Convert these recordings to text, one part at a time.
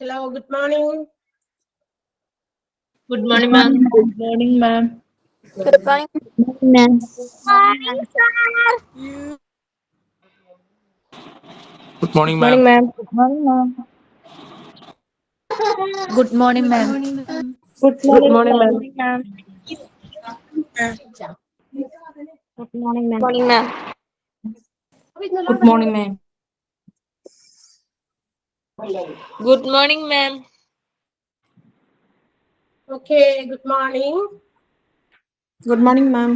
Hello, good morning. Good morning, ma'am. Good morning, ma'am. Good morning. Ma'am. Good morning, ma'am. Ma'am. Good morning, ma'am. Good morning, ma'am. Good morning, ma'am. Good morning, ma'am. Morning, ma'am. Good morning, ma'am. Good morning, ma'am. Okay, good morning. Good morning, ma'am.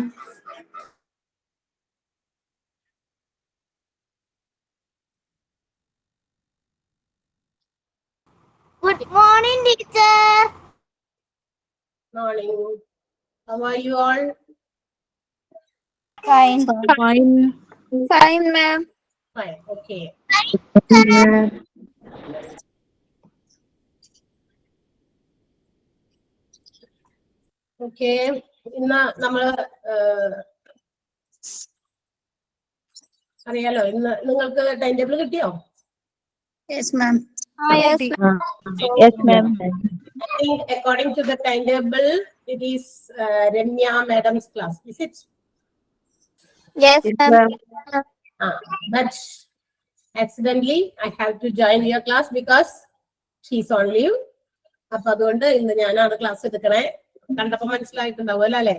Good morning, teacher. Morning. How are you all? Fine. Fine. Fine, ma'am. Fine. Okay. Ma'am. Okay. ഇന്ന് നമ്മള് അറിയാലോ ഇന്ന് നിങ്ങൾക്ക് time table കിട്ടിയോ? Yes, ma'am. Yes, ma'am. Yes, ma'am. I think according to the timetable, it is Ramya madam's class. Is it? Yes, ma'am. But accidentally, I have to join your class because she's on leave. അപ്പൊ അതുകൊണ്ട് ഇന്ന് ഞാനാണ് class എടുക്കണേ. കണ്ടപ്പോ മനസ്സിലായിട്ടുണ്ടാവുമല്ലോ അല്ലെ?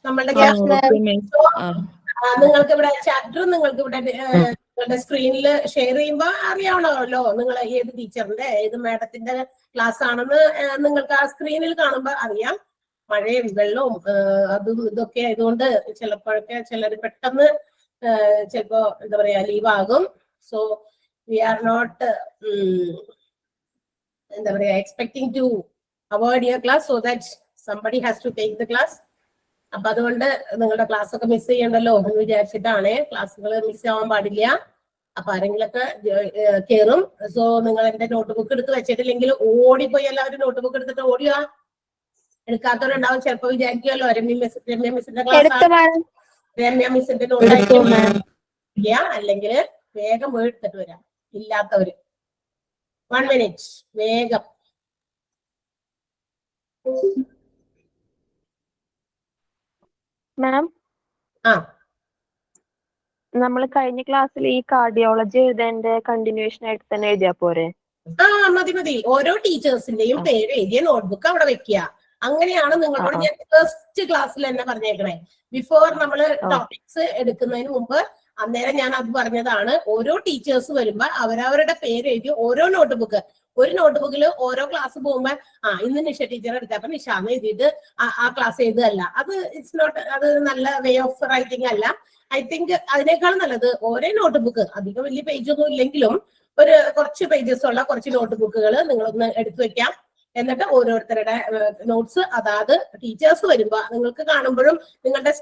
നമ്മളുടെ നിങ്ങൾക്ക് ഇവിടെ ചാപ്റ്റർ നിങ്ങൾക്ക് ഇവിടെ നിങ്ങളുടെ സ്ക്രീനിൽ ഷെയർ ചെയ്യുമ്പോൾ അറിയാവണമല്ലോ നിങ്ങൾ ഏത് ടീച്ചറിന്റെ ഏത് മാഡത്തിന്റെ ക്ലാസ് ആണെന്ന് നിങ്ങൾക്ക് ആ സ്ക്രീനിൽ കാണുമ്പോൾ അറിയാം. മഴയും വെള്ളവും അതും ഇതൊക്കെ ആയതുകൊണ്ട് ചിലപ്പോഴൊക്കെ ചിലർ പെട്ടെന്ന് ചിലപ്പോ എന്താ പറയാ ലീവ് ആകും. സോ വി ആർ നോട്ട് എന്താ പറയാ expecting to avoid your class so that somebody has to take the class. അപ്പൊ അതുകൊണ്ട് നിങ്ങളുടെ ക്ലാസ് ഒക്കെ മിസ് ചെയ്യണ്ടല്ലോ എന്ന് വിചാരിച്ചിട്ടാണ്. ക്ലാസ്സുകൾ മിസ് ആവാൻ പാടില്ല. അപ്പൊ ആരെങ്കിലൊക്കെ കയറും. സോ നിങ്ങൾ എന്റെ നോട്ട് ബുക്ക് എടുത്ത് വെച്ചിട്ടില്ലെങ്കിൽ ഓടിപ്പോയി എല്ലാവരും നോട്ട് ബുക്ക് എടുത്തിട്ട് ഓടിയ എടുക്കാത്തവരുണ്ടാവും. ചിലപ്പോ വിചാരിക്കുമല്ലോ രമ്യ മിസ്സിന്റെ ക്ലാസ് രമ്യ മിസ്സിന്റെ നോട്ട് അല്ലെങ്കിൽ വേഗം പോയി എടുത്തിട്ട് വരാം. ഇല്ലാത്തവര് 1 minute വേഗം. മാം നമ്മൾ കഴിഞ്ഞ ക്ലാസ്സിൽ ഈ കാർഡിയോളജി എഴുതേണ്ട കണ്ടിന്യൂഷൻ ആയിട്ട് തന്നെ എഴുതിയാ പോരെ? മതി. ഓരോ ടീച്ചേഴ്സിന്റെയും പേര് എഴുതിയ നോട്ട്ബുക്ക് അവിടെ വെക്കുക. അങ്ങനെയാണ് നിങ്ങളോട് ഞാൻ ഫസ്റ്റ് ക്ലാസ്സിൽ തന്നെ പറഞ്ഞേക്കണേ. ബിഫോർ നമ്മൾ ടോപ്പിക്സ് എടുക്കുന്നതിന് മുമ്പ് അന്നേരം ഞാൻ അത് പറഞ്ഞതാണ്. ഓരോ ടീച്ചേഴ്സ് വരുമ്പോ അവരവരുടെ പേര് എഴുതി ഓരോ നോട്ട്ബുക്ക്, ഒരു നോട്ട്ബുക്കിൽ ഓരോ ക്ലാസ് പോകുമ്പോ ഇന്ന് നിഷ ടീച്ചർ എടുത്തപ്പോ നിഷാന്ന് എഴുതിയിട്ട് ആ ക്ലാസ് എഴുതുകയല്ല. അത് ഇറ്റ്സ് നോട്ട്, അത് നല്ല വേ ഓഫ് റൈറ്റിംഗ് അല്ല. ഐ തിങ്ക് അതിനേക്കാൾ നല്ലത് ഓരോ നോട്ട്ബുക്ക്, അധികം വലിയ പേജ് ഒന്നും ഇല്ലെങ്കിലും ഒരു കുറച്ച് പേജസ് ഉള്ള കുറച്ച് നോട്ട്ബുക്കുകൾ നിങ്ങളൊന്ന് എടുത്തു വെക്കാം. എന്നിട്ട് ഓരോരുത്തരുടെ നോട്ട്സ് അതാത് ടീച്ചേഴ്സ് വരുമ്പോ നിങ്ങൾക്ക് കാണുമ്പോഴും നിങ്ങളുടെ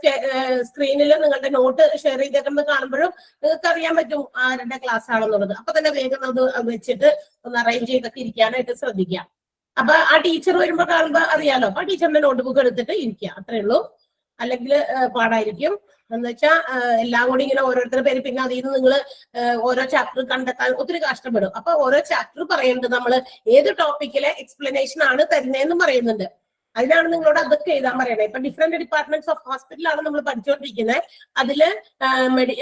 സ്ക്രീനിൽ നിങ്ങളുടെ നോട്ട് ഷെയർ ചെയ്തേക്കുന്നത് കാണുമ്പോഴും നിങ്ങൾക്ക് അറിയാൻ പറ്റും ആരുടെ ക്ലാസ് ആണെന്നുള്ളത്. അപ്പൊ തന്നെ വേഗം അത് വെച്ചിട്ട് ഒന്ന് അറേഞ്ച് ചെയ്തൊക്കെ ഇരിക്കാനായിട്ട് ശ്രദ്ധിക്കാം. അപ്പൊ ആ ടീച്ചർ വരുമ്പോ കാണുമ്പോ അറിയാലോ. അപ്പൊ ആ ടീച്ചറിന്റെ നോട്ട്ബുക്ക് എടുത്തിട്ട് ഇരിക്കുക, അത്രേ ഉള്ളൂ. അല്ലെങ്കിൽ പാടായിരിക്കും. എന്ന് വെച്ചാൽ എല്ലാം കൂടി ഇങ്ങനെ ഓരോരുത്തരുടെ പേര്, പിന്നെ അതിൽ നിന്ന് നിങ്ങൾ ഓരോ ചാപ്റ്റർ കണ്ടെത്താൻ ഒത്തിരി കഷ്ടപ്പെടും. അപ്പൊ ഓരോ ചാപ്റ്റർ പറയുന്നത് നമ്മൾ ഏത് ടോപ്പിക്കിലെ എക്സ്പ്ലനേഷൻ ആണ് തരുന്നതെന്നും പറയുന്നുണ്ട്. അതിനാണ് നിങ്ങളോട് അതൊക്കെ എഴുതാൻ പറയണേ. ഇപ്പൊ ഡിഫറെന്റ് ഡിപ്പാർട്ട്മെന്റ്സ് ഓഫ് ഹോസ്പിറ്റലാണ് നമ്മൾ പഠിച്ചുകൊണ്ടിരിക്കുന്നത്. അതില്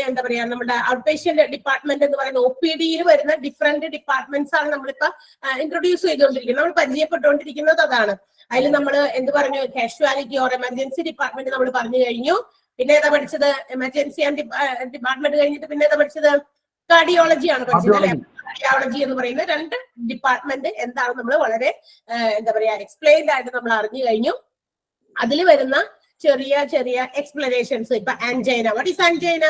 എന്താ പറയാ നമ്മുടെ ഔട്ട് പേഷ്യന്റ് ഡിപ്പാർട്ട്മെന്റ് എന്ന് പറയുന്ന OPD-യിൽ വരുന്ന ഡിഫറെന്റ് ഡിപ്പാർട്ട്മെന്റ്സ് ആണ് നമ്മളിപ്പോ ഇൻട്രൊഡ്യൂസ് ചെയ്തുകൊണ്ടിരിക്കുന്നത്. നമ്മൾ പരിചയപ്പെട്ടുകൊണ്ടിരിക്കുന്നത് അതാണ്. അതിൽ നമ്മൾ എന്ത് പറഞ്ഞു, കാഷ്വാലിറ്റി ഓർ എമർജൻസി ഡിപ്പാർട്ട്മെന്റ് നമ്മൾ പറഞ്ഞു കഴിഞ്ഞു. പിന്നെ ഏതാ പഠിച്ചത്? എമർജൻസി ആൻഡ് ഡിപ്പാർട്ട്മെന്റ് കഴിഞ്ഞിട്ട് പിന്നെ ഏതാ പഠിച്ചത്? കാർഡിയോളജിയാണ് പഠിച്ചത് അല്ലെ? കാർഡിയോളജി എന്ന് പറയുന്ന 2 ഡിപ്പാർട്ട്മെന്റ് എന്താണ് നമ്മൾ വളരെ എന്താ പറയാ എക്സ്പ്ലെയിൻഡ് ആയിട്ട് നമ്മൾ അറിഞ്ഞു കഴിഞ്ഞു. അതിൽ വരുന്ന ചെറിയ ചെറിയ എക്സ്പ്ലനേഷൻസ്. ഇപ്പൊ ആൻജൈന, വാട്ട് ഈസ് ആൻജൈന?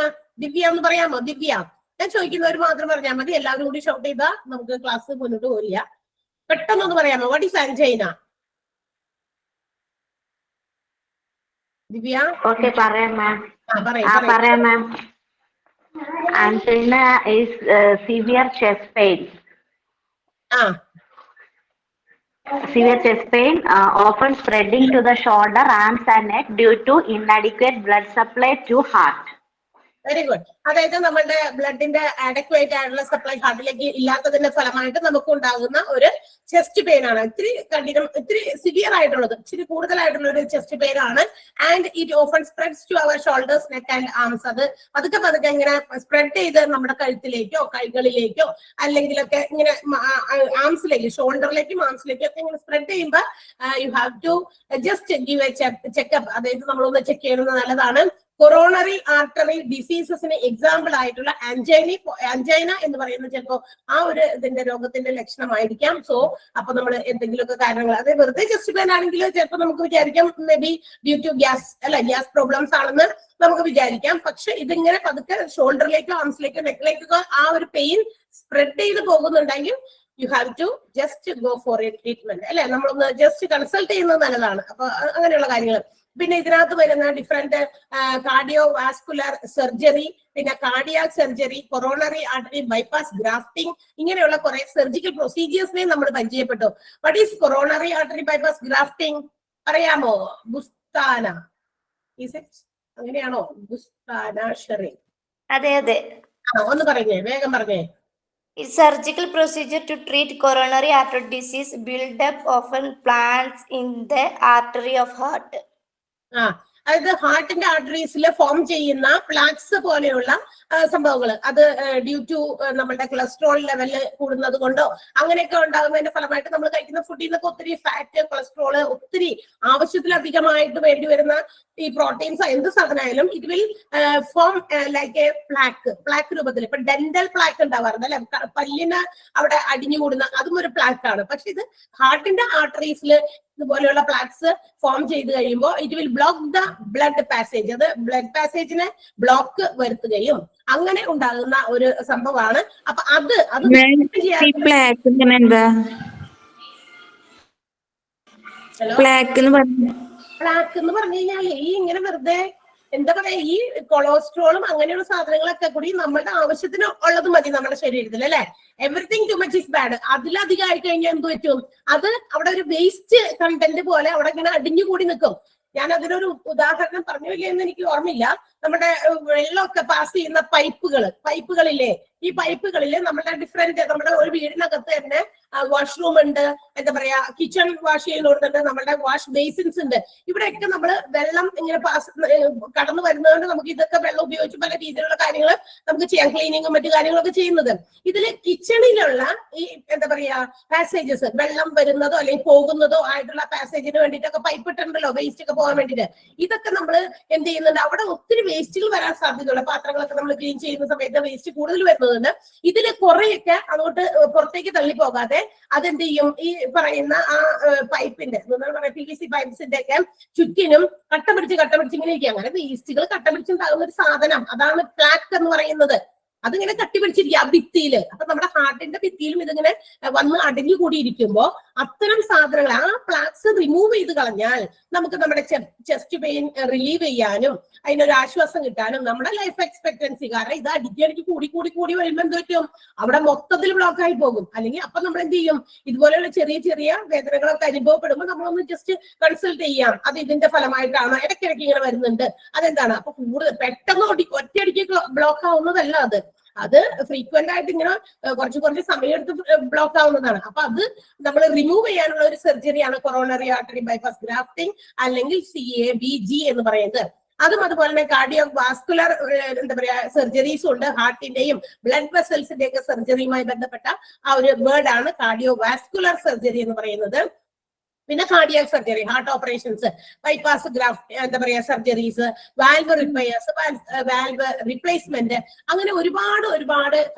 ദിവ്യ ഒന്ന് പറയാമോ? ദിവ്യ, ഞാൻ ചോദിക്കുന്നവർ മാത്രം പറഞ്ഞാൽ മതി. എല്ലാവരും കൂടി ഷൗട്ട് ചെയ്താൽ നമുക്ക് ക്ലാസ് മുന്നോട്ട് പോരില്ല. പെട്ടെന്നൊന്ന് പറയാമോ? What is angina? Divya? Okay, പറയാം മാം. പറയാം മാം. Angina is severe chest pain. Severe chest pain often spreading to the shoulder, arms and neck due to inadequate blood supply to heart. Very good. അതായത് നമ്മുടെ ബ്ലഡിന്റെ അഡക്വേറ്റ് ആയിട്ടുള്ള supply ഹാർട്ടിലേക്ക് ഇല്ലാത്തതിന്റെ ഫലമായിട്ട് നമുക്ക് ഉണ്ടാകുന്ന ഒരു chest pain ആണ്. ഇത്തിരി സിവിയർ ആയിട്ടുള്ളത്, ഇച്ചിരി കൂടുതലായിട്ടുള്ള ഒരു ചെസ്റ്റ് പെയിൻ ആണ്. And it often spreads to അവർ ഷോൾഡേഴ്സ്, നെക്ക് ആൻഡ് ആംസ്. അത് പതുക്കെ ഇങ്ങനെ സ്പ്രെഡ് ചെയ്ത് നമ്മുടെ കഴുത്തിലേക്കോ കൈകളിലേക്കോ അല്ലെങ്കിലൊക്കെ ഇങ്ങനെ ആംസിലേക്ക്, ഷോൾഡറിലേക്കും ആംസിലേക്കും ഒക്കെ ഇങ്ങനെ സ്പ്രെഡ് ചെയ്യുമ്പോൾ you have to just give a checkup. അതായത് നമ്മളൊന്ന് ചെക്ക് ചെയ്യുന്നത് നല്ലതാണ്. കൊറോണറി ആർട്ടറി ഡിസീസസിന് എക്സാമ്പിൾ ആയിട്ടുള്ള ആൻജൈന എന്ന് പറയുന്നത് ചിലപ്പോ ആ ഒരു ഇതിന്റെ രോഗത്തിന്റെ ലക്ഷണമായിരിക്കാം. സോ അപ്പൊ നമ്മൾ എന്തെങ്കിലുമൊക്കെ കാരണങ്ങൾ, അത് വെറുതെ ചെസ്റ്റ് പെയിൻ ആണെങ്കിൽ ചിലപ്പോൾ നമുക്ക് വിചാരിക്കാം may be due to gas problems ആണെന്ന് നമുക്ക് വിചാരിക്കാം. പക്ഷെ ഇതിങ്ങനെ പതുക്കെ ഷോൾഡറിലേക്കോ ആംസിലേക്കോ നെക്കിലേക്കോ ആ ഒരു പെയിൻ സ്പ്രെഡ് ചെയ്ത് പോകുന്നുണ്ടെങ്കിൽ you have to just go for a treatment, അല്ലെ? നമ്മളൊന്ന് ജസ്റ്റ് കൺസൾട്ട് ചെയ്യുന്നത് നല്ലതാണ്. അപ്പൊ അങ്ങനെയുള്ള കാര്യങ്ങൾ. പിന്നെ ഇതിനകത്ത് വരുന്ന ഡിഫറെന്റ് കാർഡിയോ വാസ്കുലർ സർജറി, പിന്നെ cardiac surgery, coronary artery bypass grafting, ഇങ്ങനെയുള്ള കുറെ സർജിക്കൽ പ്രൊസീജിയേഴ്സിനെ നമ്മൾ പരിചയപ്പെട്ടു. What is coronary artery bypass grafting അറിയാമോ? ബുസ്താന, അങ്ങനെയാണോ? ബുസ്താന ഷെറിൻ? അതെ അതെ. ഒന്ന് പറഞ്ഞേ, വേഗം പറഞ്ഞേ. Is surgical procedure to treat coronary artery disease. Build-up often plants in the artery of heart. അതായത് ഹാർട്ടിന്റെ ആർട്ടറീസിൽ ഫോം ചെയ്യുന്ന പ്ലാക്സ് പോലെയുള്ള സംഭവങ്ങൾ, അത് ഡ്യൂ ടു നമ്മുടെ കൊളസ്ട്രോൾ ലെവല് കൂടുന്നത് കൊണ്ടോ അങ്ങനെയൊക്കെ ഉണ്ടാകുന്നതിന്റെ ഫലമായിട്ട് നമ്മൾ കഴിക്കുന്ന ഫുഡിൽ നിന്നൊക്കെ ഒത്തിരി ഫാറ്റ്, കൊളസ്ട്രോള്, ഒത്തിരി ആവശ്യത്തിലധികമായിട്ട് വേണ്ടി വരുന്ന ഈ പ്രോട്ടീൻസ് എന്ത് സാധനമായാലും it will form like a plaque രൂപത്തിൽ. ഇപ്പൊ ഡെന്റൽ പ്ലാക്ക് ഉണ്ടാവാറുണ്ട്, അല്ലെ? പല്ലിന് അവിടെ അടിഞ്ഞുകൂടുന്ന അതും ഒരു പ്ലാക്ക് ആണ്. പക്ഷെ ഇത് ഹാർട്ടിന്റെ ആർട്ടറീസിൽ ഇതുപോലെയുള്ള പ്ലാക്സ് ഫോം ചെയ്ത് കഴിയുമ്പോൾ it will block the blood passage. അത് ബ്ലഡ് പാസേജിനെ ബ്ലോക്ക് വരുത്തുകയും അങ്ങനെ ഉണ്ടാകുന്ന ഒരു സംഭവമാണ്. അപ്പൊ അത് പ്ലാക്ക് എന്ന് പറഞ്ഞു കഴിഞ്ഞാല് ഈ ഇങ്ങനെ വെറുതെ എന്താ പറയാ, ഈ കൊളസ്ട്രോളും അങ്ങനെയുള്ള സാധനങ്ങളൊക്കെ കൂടി നമ്മുടെ ആവശ്യത്തിന് ഉള്ളത് മതി നമ്മുടെ ശരീരത്തിൽ, അല്ലെ? Everything too much is bad. അതിലധികം ആയി കഴിഞ്ഞാൽ എന്ത് പറ്റും? അത് അവിടെ ഒരു വേസ്റ്റ് കണ്ടന്റ് പോലെ അവിടെ ഇങ്ങനെ അടിഞ്ഞുകൂടി നിൽക്കും. ഞാൻ അതിനൊരു ഉദാഹരണം പറഞ്ഞില്ലേ എന്ന് എനിക്ക് ഓർമ്മയില്ല. നമ്മുടെ വെള്ളമൊക്കെ പാസ് ചെയ്യുന്ന പൈപ്പുകളില്ലേ, ഈ പൈപ്പുകളിൽ നമ്മുടെ ഡിഫറെന്റ്, നമ്മുടെ ഒരു വീടിനകത്ത് തന്നെ വാഷ്റൂം ഉണ്ട്, എന്താ പറയാ, കിച്ചൺ വാഷ് ചെയ്യുന്നുണ്ട്, നമ്മുടെ വാഷ് ബേസിൻസ് ഉണ്ട്. ഇവിടെയൊക്കെ നമ്മൾ വെള്ളം ഇങ്ങനെ കടന്നു വരുന്നതുകൊണ്ട് നമുക്ക് ഇതൊക്കെ വെള്ളം ഉപയോഗിച്ച് പല രീതിയിലുള്ള കാര്യങ്ങൾ നമുക്ക് ചെയ്യാം, ക്ലീനിങ്ങും മറ്റു കാര്യങ്ങളൊക്കെ ചെയ്യുന്നത്. ഇതില് കിച്ചണിലുള്ള ഈ എന്താ പറയാ പാസേജസ്, വെള്ളം വരുന്നതോ അല്ലെങ്കിൽ പോകുന്നതോ ആയിട്ടുള്ള പാസേജിന് വേണ്ടിയിട്ടൊക്കെ പൈപ്പ് ഇട്ടുണ്ടല്ലോ, വേസ്റ്റ് ഒക്കെ പോകാൻ വേണ്ടിയിട്ട്. ഇതൊക്കെ നമ്മൾ എന്ത് ചെയ്യുന്നുണ്ട്? അവിടെ ഒത്തിരി വേസ്റ്റുകൾ വരാൻ സാധ്യതയുള്ള പാത്രങ്ങളൊക്കെ നമ്മൾ ക്ലീൻ ചെയ്യുന്ന സമയത്ത് വേസ്റ്റ് കൂടുതൽ വരുന്നതുകൊണ്ട് ഇതില് കുറെയൊക്കെ അങ്ങോട്ട് പുറത്തേക്ക് തള്ളിപ്പോകാതെ അതെന്ത് ചെയ്യും? ഈ പറയുന്ന ആ പൈപ്പിന്റെ PVC പൈപ്പ്സിന്റെ ഒക്കെ ചുറ്റിനും കട്ട പിടിച്ച് ഇങ്ങനെ ഇരിക്കുക. അങ്ങനെ വേസ്റ്റുകൾ കട്ട പിടിച്ചുണ്ടാകുന്ന ഒരു സാധനം, അതാണ് പ്ലാക്ക് എന്ന് പറയുന്നത്. അതിങ്ങനെ കട്ടിപിടിച്ചിരിക്കുക ആ ഭിത്തിയില്. അപ്പൊ നമ്മുടെ ഹാർട്ടിന്റെ ഭിത്തിയിലും ഇതിങ്ങനെ വന്ന് അടിഞ്ഞുകൂടിയിരിക്കുമ്പോ അത്തരം സാധനങ്ങൾ, ആ പ്ലാക്സ് റിമൂവ് ചെയ്ത് കളഞ്ഞാൽ നമുക്ക് നമ്മുടെ ചെസ്റ്റ് പെയിൻ റിലീവ് ചെയ്യാനും അതിനൊരു ആശ്വാസം കിട്ടാനും നമ്മുടെ ലൈഫ് എക്സ്പെക്ടൻസി, കാരണം ഇത് അടിക്കടിക്ക് കൂടി വരുമ്പോൾ എന്ത് പറ്റും? അവിടെ മൊത്തത്തിൽ ബ്ലോക്ക് ആയി പോകും. അല്ലെങ്കിൽ അപ്പൊ നമ്മൾ എന്ത് ചെയ്യും? ഇതുപോലെയുള്ള ചെറിയ വേദനകളൊക്കെ അനുഭവപ്പെടുമ്പോൾ നമ്മളൊന്ന് ജസ്റ്റ് കൺസൾട്ട് ചെയ്യാം. അത് ഇതിന്റെ ഫലമായിട്ടാണ്, ഇടയ്ക്കിടയ്ക്ക് ഇങ്ങനെ വരുന്നുണ്ട്, അതെന്താണ്? അപ്പൊ കൂടുതൽ പെട്ടെന്ന് ഒറ്റയടിക്ക് ബ്ലോക്ക് ആവുന്നതല്ല അത് ഫ്രീക്വന്റ് ആയിട്ട് ഇങ്ങനെ കുറച്ച് സമയം എടുത്ത് ബ്ലോക്ക് ആവുന്നതാണ്. അപ്പൊ അത് നമ്മൾ റിമൂവ് ചെയ്യാനുള്ള ഒരു സർജറിയാണ് കൊറോണറി ആർട്ടറി ബൈപ്പാസ് ഗ്രാഫ്റ്റിംഗ് അല്ലെങ്കിൽ CABG എന്ന് പറയുന്നത്. അതുപോലെ തന്നെ കാർഡിയോ വാസ്കുലർ എന്താ പറയാ സർജറീസും ഉണ്ട്. ഹാർട്ടിന്റെയും ബ്ലഡ് വെസൽസിന്റെ ഒക്കെ സർജറിയുമായി ബന്ധപ്പെട്ട ആ ഒരു വേർഡാണ് കാർഡിയോ വാസ്കുലർ സർജറി എന്ന് പറയുന്നത്. പിന്നെ cardiac surgery, heart operations, bypass graft എന്താ പറയാ surgeries, valve repairs, valve replacement, അങ്ങനെ ഒരുപാട്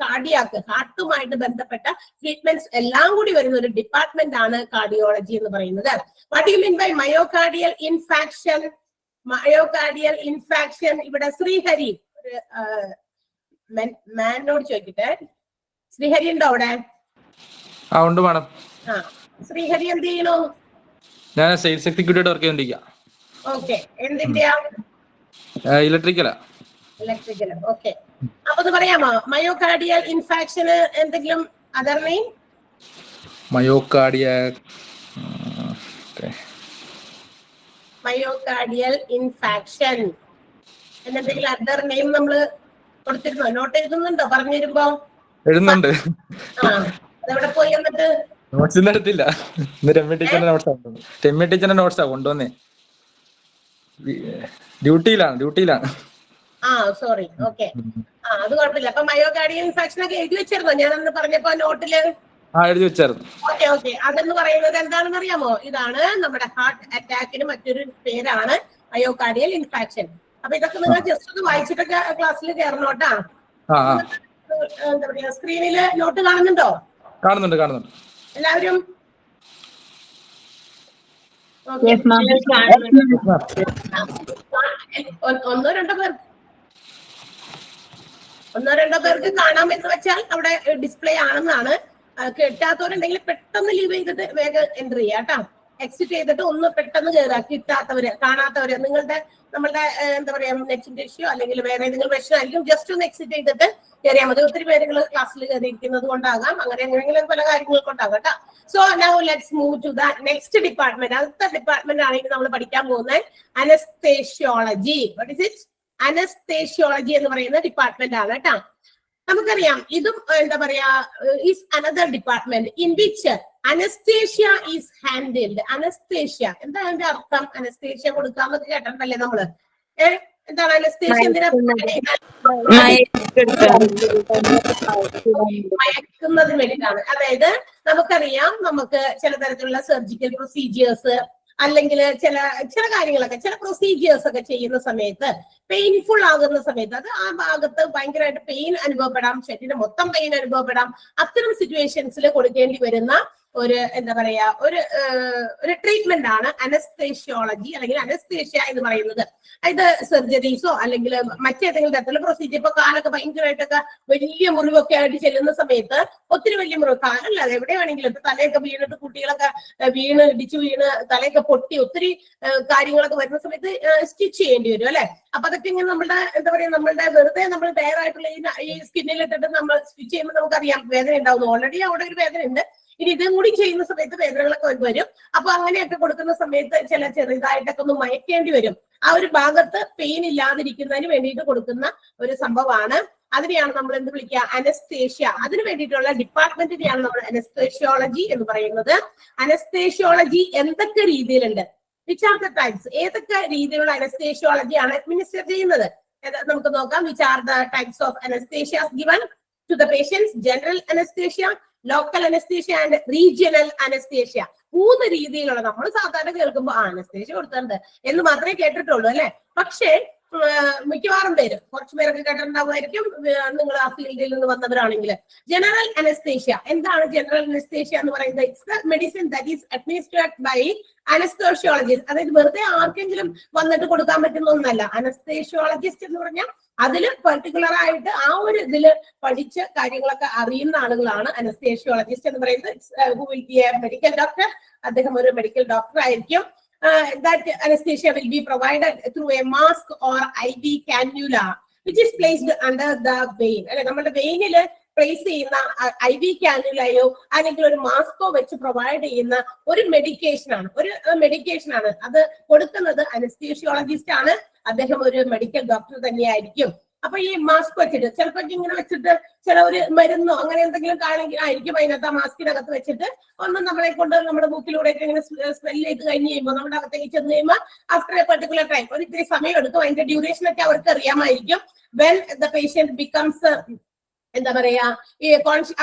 ഹാർട്ടുമായിട്ട് ബന്ധപ്പെട്ട ട്രീറ്റ്മെന്റ്സ് എല്ലാം കൂടി വരുന്ന ഒരു ഡിപ്പാർട്ട്മെന്റ് ആണ് കാർഡിയോളജി എന്ന് പറയുന്നത്. What you mean by myocardial infarction? Myocardial infarction, ഇവിടെ ശ്രീഹരി മാനോട് ചോദിക്കട്ടെ. ശ്രീഹരി ഉണ്ടോ അവിടെ? ഉണ്ട് മാഡം. ശ്രീഹരി എന്ത് ചെയ്യണു? ഞാൻ സെയിൽസ് എക്സിക്യൂട്ടീവ് വർക്ക് ചെയ്തോണ്ടിരിക്കുക. ഓക്കെ, എന്തിന്റെയാ? ഇലക്ട്രിക്കലാ. ഓക്കെ. അപ്പൊ ഇത് പറയാമോ മയോകാർഡിയൽ ഇൻഫാക്ഷന് എന്തെങ്കിലും അതർ നെയിം? മയോകാർഡിയൽ ഇൻഫാക്ഷൻ എന്തെങ്കിലും അതർ നെയിം നമ്മൾ കൊടുത്തിരുന്നോ? നോട്ട് എഴുതുന്നുണ്ടോ പറഞ്ഞു തരുമ്പോ? എഴുതുന്നുണ്ട്. ആ അതെവിടെ പോയി എന്നിട്ട്? നോട്ട്സ് ഒന്നും എടുത്തില്ല. ഇന്ന് രമ്യ ടീച്ചറിന്റെ നോട്ട്സ് ആണ്. രമ്യ ടീച്ചറിന്റെ നോട്ട്സാ കൊണ്ടുവന്നേ. ഡ്യൂട്ടിയിലാണ്. ആ സോറി. ഓക്കെ. അത് കുഴപ്പമില്ല. അപ്പൊ മയോകാർഡിയൽ ഇൻഫാക്ഷൻ ഒക്കെ എഴുതി വെച്ചിരുന്നോ ഞാൻ അന്ന് പറഞ്ഞപ്പോ നോട്ടില്? എഴുതി വെച്ചായിരുന്നു. ഓക്കെ. അതെന്ന് പറയുന്നത് എന്താണെന്ന് അറിയാമോ? ഇതാണ് നമ്മുടെ ഹാർട്ട് അറ്റാക്കിന് മറ്റൊരു പേരാണ് മയോകാർഡിയൽ ഇൻഫാക്ഷൻ. അപ്പൊ ഇതൊക്കെ നിങ്ങൾ ജസ്റ്റ് ഒന്ന് വായിച്ചിട്ടൊക്കെ ക്ലാസ്സിൽ കയറണോട്ടാ. എന്താ പറയാ, സ്ക്രീനില് നോട്ട് കാണുന്നുണ്ടോ? കാണുന്നുണ്ട്. എല്ലാവരും ഒന്നോ രണ്ടോ പേർക്ക് കാണാമെന്ന് വെച്ചാൽ അവിടെ ഡിസ്പ്ലേ ആണെന്നാണ്. കിട്ടാത്തവരുണ്ടെങ്കിൽ പെട്ടെന്ന് ലീവ് ചെയ്തിട്ട് വേഗം എൻ്റർ ചെയ്യാം കേട്ടോ. എക്സിറ്റ് ചെയ്തിട്ട് ഒന്ന് പെട്ടെന്ന് കയറുക. കിട്ടാത്തവര്, കാണാത്തവര്, നമ്മളുടെ എന്താ പറയാ നെറ്റിന്റെ ഇഷ്യൂ അല്ലെങ്കിൽ വേറെ ഏതെങ്കിലും പ്രശ്നമായിരിക്കും. ജസ്റ്റ് ഒന്ന് എക്സിറ്റ് ചെയ്തിട്ട് കയറിയാൽ മതി. ഒത്തിരി പേരുകൾ ക്ലാസ്സിൽ കയറിയിരിക്കുന്നത് കൊണ്ടാകാം, അങ്ങനെയെങ്കിലും പല കാര്യങ്ങൾ കൊണ്ടാകാം കേട്ടോ. So now let's move to the next department. അടുത്ത ഡിപ്പാർട്ട്മെന്റ് ആണെങ്കിൽ നമ്മൾ പഠിക്കാൻ പോകുന്നത് anaesthesiology. What is it? Anaesthesiology എന്ന് പറയുന്ന ഡിപ്പാർട്ട്മെന്റ് ആണ് കേട്ടോ. നമുക്കറിയാം ഇതും എന്താ പറയാ is another department in which anaesthesia is handled. Anaesthesia എന്താ അതിന്റെ അർത്ഥം? അനസ്തേഷ്യ കൊടുക്കാന്നൊക്കെ കേട്ടിട്ടല്ലേ നമ്മള്? എന്താണ് അനസ്തേഷ്യ? എന്തിനാ മയക്കുന്നതിന് വേണ്ടിയിട്ടാണ്. അതായത് നമുക്കറിയാം, നമുക്ക് ചില തരത്തിലുള്ള സർജിക്കൽ പ്രൊസീജിയേഴ്സ് അല്ലെങ്കിൽ ചില കാര്യങ്ങളൊക്കെ, ചില പ്രൊസീജിയേഴ്സ് ഒക്കെ ചെയ്യുന്ന സമയത്ത് പെയിൻഫുൾ ആകുന്ന സമയത്ത് അത് ആ ഭാഗത്ത് ഭയങ്കരമായിട്ട് പെയിൻ അനുഭവപ്പെടാം, ശരീരം മൊത്തം പെയിൻ അനുഭവപ്പെടാം. അത്തരം സിറ്റുവേഷൻസിൽ കൊടുക്കേണ്ടി വരുന്ന ഒരു എന്താ പറയാ ഒരു ട്രീറ്റ്മെന്റ് ആണ് അനസ്തേഷ്യോളജി അല്ലെങ്കിൽ അനസ്തേഷ്യ എന്ന് പറയുന്നത്. ഇത് സർജറീസോ അല്ലെങ്കിൽ മറ്റേതെങ്കിലും തരത്തിലുള്ള പ്രൊസീജിയർ. ഇപ്പൊ കാലൊക്കെ ഭയങ്കരമായിട്ടൊക്കെ വലിയ മുറിവൊക്കെ ആയിട്ട് ചെല്ലുന്ന സമയത്ത്, ഒത്തിരി വലിയ മുറിവ്, കാലല്ല എവിടെ വേണമെങ്കിലും, ഇപ്പൊ തലയൊക്കെ വീണിട്ട് കുട്ടികളൊക്കെ ഇടിച്ചു വീണ് തലയൊക്കെ പൊട്ടി ഒത്തിരി കാര്യങ്ങളൊക്കെ വരുന്ന സമയത്ത് സ്റ്റിച്ച് ചെയ്യേണ്ടി വരും അല്ലെ. അപ്പൊ അതൊക്കെ ഇങ്ങനെ നമ്മളുടെ എന്താ പറയാ നമ്മളുടെ വെറുതെ നമ്മൾ ഡയർ ആയിട്ടുള്ള ഈ സ്കിന്നിലിട്ടിട്ട് നമ്മൾ സ്റ്റിച്ച് ചെയ്യുമ്പോൾ നമുക്കറിയാം വേദന ഉണ്ടാവുന്നു. ഓൾറെഡി അവിടെ ഒരു വേദന ഉണ്ട്, ഇനി ഇതും കൂടി ചെയ്യുന്ന സമയത്ത് വേദനകളൊക്കെ വരും. അപ്പൊ അങ്ങനെയൊക്കെ കൊടുക്കുന്ന സമയത്ത് ചെറുതായിട്ടൊക്കെ ഒന്ന് മയക്കേണ്ടി വരും. ആ ഒരു ഭാഗത്ത് പെയിൻ ഇല്ലാതിരിക്കുന്നതിന് വേണ്ടിയിട്ട് കൊടുക്കുന്ന ഒരു സംഭവമാണ്. അതിനെയാണ് നമ്മൾ എന്ത് വിളിക്കുക? അനസ്തേഷ്യ. അതിന് വേണ്ടിയിട്ടുള്ള ഡിപ്പാർട്ട്മെന്റിനെയാണ് നമ്മൾ അനസ്തേഷ്യോളജി എന്ന് പറയുന്നത്. അനസ്തേഷ്യോളജി എന്തൊക്കെ രീതിയിലുണ്ട്? Which are the types? ഏതൊക്കെ രീതിയിലുള്ള അനസ്തേഷ്യോളജി ആണ് അഡ്മിനിസ്റ്റർ ചെയ്യുന്നത്? നമുക്ക് നോക്കാം. Which are the types of anaesthesia given to the patients? General anaesthesia, local anaesthesia and regional anaesthesia. 3 രീതിയിലുള്ള, നമ്മൾ സാധാരണ കേൾക്കുമ്പോൾ അനസ്തേഷ്യ കൊടുത്തിട്ടുണ്ട് എന്ന് മാത്രമേ കേട്ടിട്ടുള്ളൂ അല്ലെ. പക്ഷേ മിക്കവാറും പേര്, കുറച്ചു പേരൊക്കെ കേട്ടിട്ടുണ്ടാവുമായിരിക്കും നിങ്ങൾ ആ ഫീൽഡിൽ നിന്ന് വന്നവരാണെങ്കിൽ. General anaesthesia. എന്താണ് ജനറൽ അനസ്തേഷ്യ എന്ന് പറയുന്നത്? It's the medicine that is administered by anaesthesiologist. അതായത് വെറുതെ ആർക്കെങ്കിലും വന്നിട്ട് കൊടുക്കാൻ പറ്റുന്ന ഒന്നല്ല. അനസ്തേഷ്യോളജിസ്റ്റ് എന്ന് പറഞ്ഞാൽ അതില് പെർട്ടിക്കുലർ ആയിട്ട് ആ ഒരു ഇതില് പഠിച്ച കാര്യങ്ങളൊക്കെ അറിയുന്ന ആളുകളാണ് അനസ്തേഷ്യോളജിസ്റ്റ് എന്ന് പറയുന്നത്. മെഡിക്കൽ ഡോക്ടർ, അദ്ദേഹം ഒരു മെഡിക്കൽ ഡോക്ടർ ആയിരിക്കും. That anesthesia will be provided through a mask or IV cannula which is placed under the vein. അല്ലെ, നമ്മുടെ വെയിനില് പ്ലേസ് ചെയ്യുന്ന IV കാനുലയോ അല്ലെങ്കിൽ ഒരു മാസ്കോ വെച്ച് പ്രൊവൈഡ് ചെയ്യുന്ന ഒരു മെഡിക്കേഷൻ ആണ്. അത് കൊടുക്കുന്നത് അനസ്തേഷ്യോളജിസ്റ്റ് ആണ്. അദ്ദേഹം ഒരു മെഡിക്കൽ ഡോക്ടർ തന്നെയായിരിക്കും. അപ്പൊ ഈ മാസ്ക് വെച്ചിട്ട് ചിലപ്പോ ഇങ്ങനെ വെച്ചിട്ട് ചില ഒരു മരുന്നോ അങ്ങനെ എന്തെങ്കിലും ആയിരിക്കും അതിനകത്ത്, ആ മാസ്കിനകത്ത് വെച്ചിട്ട് ഒന്ന് നമ്മളെ കൊണ്ട് നമ്മുടെ മൂക്കിലൂടെ ഒക്കെ ഇങ്ങനെ സ്മെല് ചെയ്ത് കഴിഞ്ഞ് കഴിയുമ്പോൾ നമ്മുടെ അകത്തേക്ക് ചെന്ന് കഴിയുമ്പോൾ ആഫ്റ്റർ എ പെർട്ടിക്കുലർ ടൈം ഒരു ഇത്തിരി സമയം എടുക്കും. അതിന്റെ ഡ്യൂറേഷൻ ഒക്കെ അവർക്ക് അറിയാമായിരിക്കും. വെൻ ദ പേഷ്യന്റ് ബിക്കംസ് എന്താ പറയാ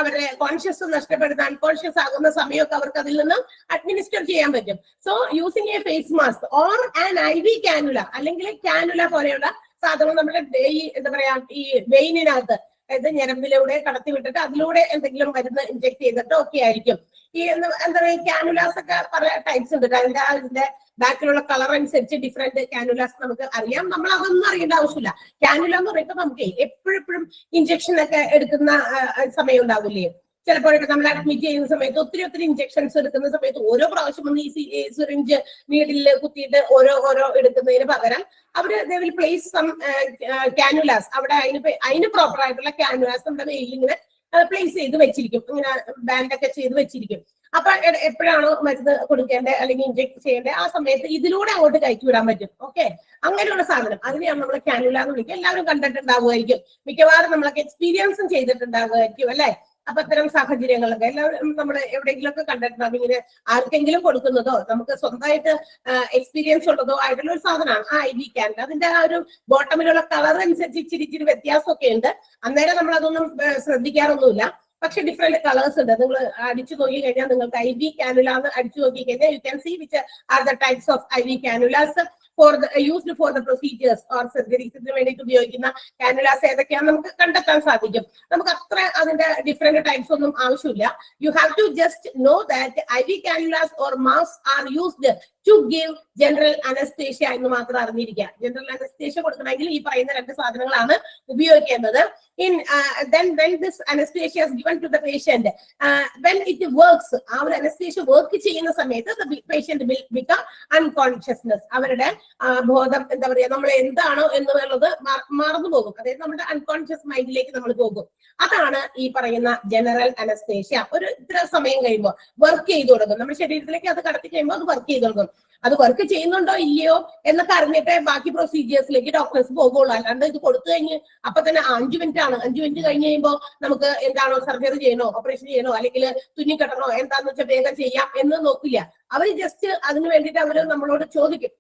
അവരുടെ കോൺഷ്യസ് നഷ്ടപ്പെടുന്ന അൺകോൺഷ്യസ് ആകുന്ന സമയമൊക്കെ അവർക്ക് അതിൽ നിന്ന് അഡ്മിനിസ്റ്റർ ചെയ്യാൻ പറ്റും. So using a face mask or an IV cannula അല്ലെങ്കിൽ കാനുല പോലെയുള്ള സാധനം നമ്മുടെ ഈ എന്താ പറയാ ഈ വെയിനിനകത്ത്, അതായത് ഞരമ്പിലൂടെ കടത്തി വിട്ടിട്ട് അതിലൂടെ എന്തെങ്കിലും മരുന്ന് ഇഞ്ചെക്ട് ചെയ്തിട്ടോ ഒക്കെ ആയിരിക്കും. ഈ എന്താ പറയാ കാനുലാസ് ഒക്കെ പല ടൈപ്സ് ഉണ്ട്. അതിന്റെ ബാക്കിലുള്ള കളർ അനുസരിച്ച് ഡിഫറെന്റ് കാനുലാസ് നമുക്ക് അറിയാം. നമ്മൾ അതൊന്നും അറിയേണ്ട ആവശ്യമില്ല. കാനുല എന്ന് പറയുമ്പോൾ നമുക്ക് എപ്പോഴും ഇഞ്ചക്ഷൻ ഒക്കെ എടുക്കുന്ന സമയം ഉണ്ടാവില്ലേ? ചിലപ്പോഴൊക്കെ നമ്മൾ അഡ്മിറ്റ് ചെയ്യുന്ന സമയത്ത് ഒത്തിരി ഇഞ്ചക്ഷൻസ് എടുക്കുന്ന സമയത്ത് ഓരോ പ്രാവശ്യം ഒന്ന് ഈ സിറിഞ്ച് നീഡില് കുത്തിയിട്ട് ഓരോ എടുക്കുന്നതിന് പകരം അവര് they will place some canulas. അവിടെ അതിന് പ്രോപ്പർ ആയിട്ടുള്ള കാനുലാസ് നമ്മുടെ വെയിലിങ്ങനെ പ്ലേസ് ചെയ്ത് വെച്ചിരിക്കും, ഇങ്ങനെ ബാൻഡൊക്കെ ചെയ്ത് വെച്ചിരിക്കും. അപ്പൊ എപ്പോഴാണോ മരുന്ന് കൊടുക്കേണ്ടത് അല്ലെങ്കിൽ ഇഞ്ചെക്ട് ചെയ്യേണ്ടത് ആ സമയത്ത് ഇതിലൂടെ അങ്ങോട്ട് കയറ്റി വിടാൻ പറ്റും. ഓക്കെ, അങ്ങനെയുള്ള സാധനം അതിനെയാണ് നമ്മൾ കാനുല എന്ന് വിളിക്കുക. എല്ലാവരും കണ്ടിട്ടുണ്ടാവുമായിരിക്കും, മിക്കവാറും നമ്മളൊക്കെ എക്സ്പീരിയൻസും ചെയ്തിട്ടുണ്ടാവുമായിരിക്കും അല്ലെ. അപ്പൊ അത്തരം സാഹചര്യങ്ങളൊക്കെ എല്ലാവരും നമ്മൾ എവിടെയെങ്കിലുമൊക്കെ കണ്ടിട്ടുണ്ടാവും. ഇങ്ങനെ ആർക്കെങ്കിലും കൊടുക്കുന്നതോ നമുക്ക് സ്വന്തമായിട്ട് എക്സ്പീരിയൻസ് ഉള്ളതോ ആയിട്ടുള്ള ഒരു സാധനമാണ് ആ IV കാനുല. അതിന്റെ ആ ഒരു ബോട്ടമിലുള്ള കളർ അനുസരിച്ച് ഇച്ചിരി വ്യത്യാസമൊക്കെ ഉണ്ട്. അന്നേരം നമ്മൾ അതൊന്നും ശ്രദ്ധിക്കാറൊന്നുമില്ല. പക്ഷെ ഡിഫറെന്റ് കളേഴ്സ് ഉണ്ട്. നിങ്ങൾ അടിച്ചു നോക്കി കഴിഞ്ഞാൽ നിങ്ങൾക്ക് IV കാനുല എന്ന് അടിച്ചു നോക്കി കഴിഞ്ഞാൽ you can see which are the types of IV cannulas used for the procedures or surgeries. ഇതിന് വേണ്ടിയിട്ട് ഉപയോഗിക്കുന്ന കാനുലാസ് ഏതൊക്കെയാണെന്ന് നമുക്ക് കണ്ടെത്താൻ സാധിക്കും. നമുക്ക് അത്ര അതിന്റെ ഡിഫറെന്റ് ടൈപ്സ് ഒന്നും ആവശ്യമില്ല. You have to just know that IV cannulas or mask are used to give general anaesthesia എന്ന് മാത്രം അറിഞ്ഞിരിക്കുക. ജനറൽ അനസ്തേഷ്യ കൊടുക്കണമെങ്കിൽ ഈ പറയുന്ന രണ്ട് സാധനങ്ങളാണ് ഉപയോഗിക്കേണ്ടത്. Then when this anesthesia is given to the patient, when it works, ആ ഒരു anesthesia വർക്ക് ചെയ്യുന്ന സമയത്ത് the patient will become unconsciousness. അവരുടെ ബോധം എന്താ പറയാ, നമ്മൾ എന്താണോ എന്നുള്ളത് മറന്നു പോകും. അതായത് നമ്മുടെ അൺകോൺഷ്യസ് മൈൻഡിലേക്ക് നമ്മൾ പോകും. അതാണ് ഈ പറയുന്ന ജനറൽ അനസ്തേഷ്യ. ഒരു ഇത്ര സമയം കഴിയുമ്പോൾ വർക്ക് ചെയ്തു കൊടുക്കും. നമ്മുടെ ശരീരത്തിലേക്ക് അത് കടത്തി കഴിയുമ്പോൾ അത് വർക്ക് ചെയ്തു കൊടുക്കും. അത് വർക്ക് ചെയ്യുന്നുണ്ടോ ഇല്ലയോ എന്നൊക്കെ അറിഞ്ഞിട്ട് ബാക്കി പ്രൊസീജിയേഴ്സിലേക്ക് ഡോക്ടേഴ്സ് പോകുള്ളൂ. അല്ലാണ്ട് ഇത് കൊടുത്തു കഴിഞ്ഞ് അപ്പൊ തന്നെ 5 മിനിറ്റ് ആണ്, 5 മിനിറ്റ് കഴിഞ്ഞ് കഴിയുമ്പോൾ നമുക്ക് എന്താണോ സർജറി ചെയ്യണോ ഓപ്പറേഷൻ ചെയ്യണോ അല്ലെങ്കിൽ തുന്നിക്കെട്ടണോ എന്താന്ന് വെച്ചാൽ വേഗം ചെയ്യാം എന്ന് നോക്കില്ല. അവർ ജസ്റ്റ് അതിന് വേണ്ടിയിട്ട് അവര് നമ്മളോട് ചോദിക്കും,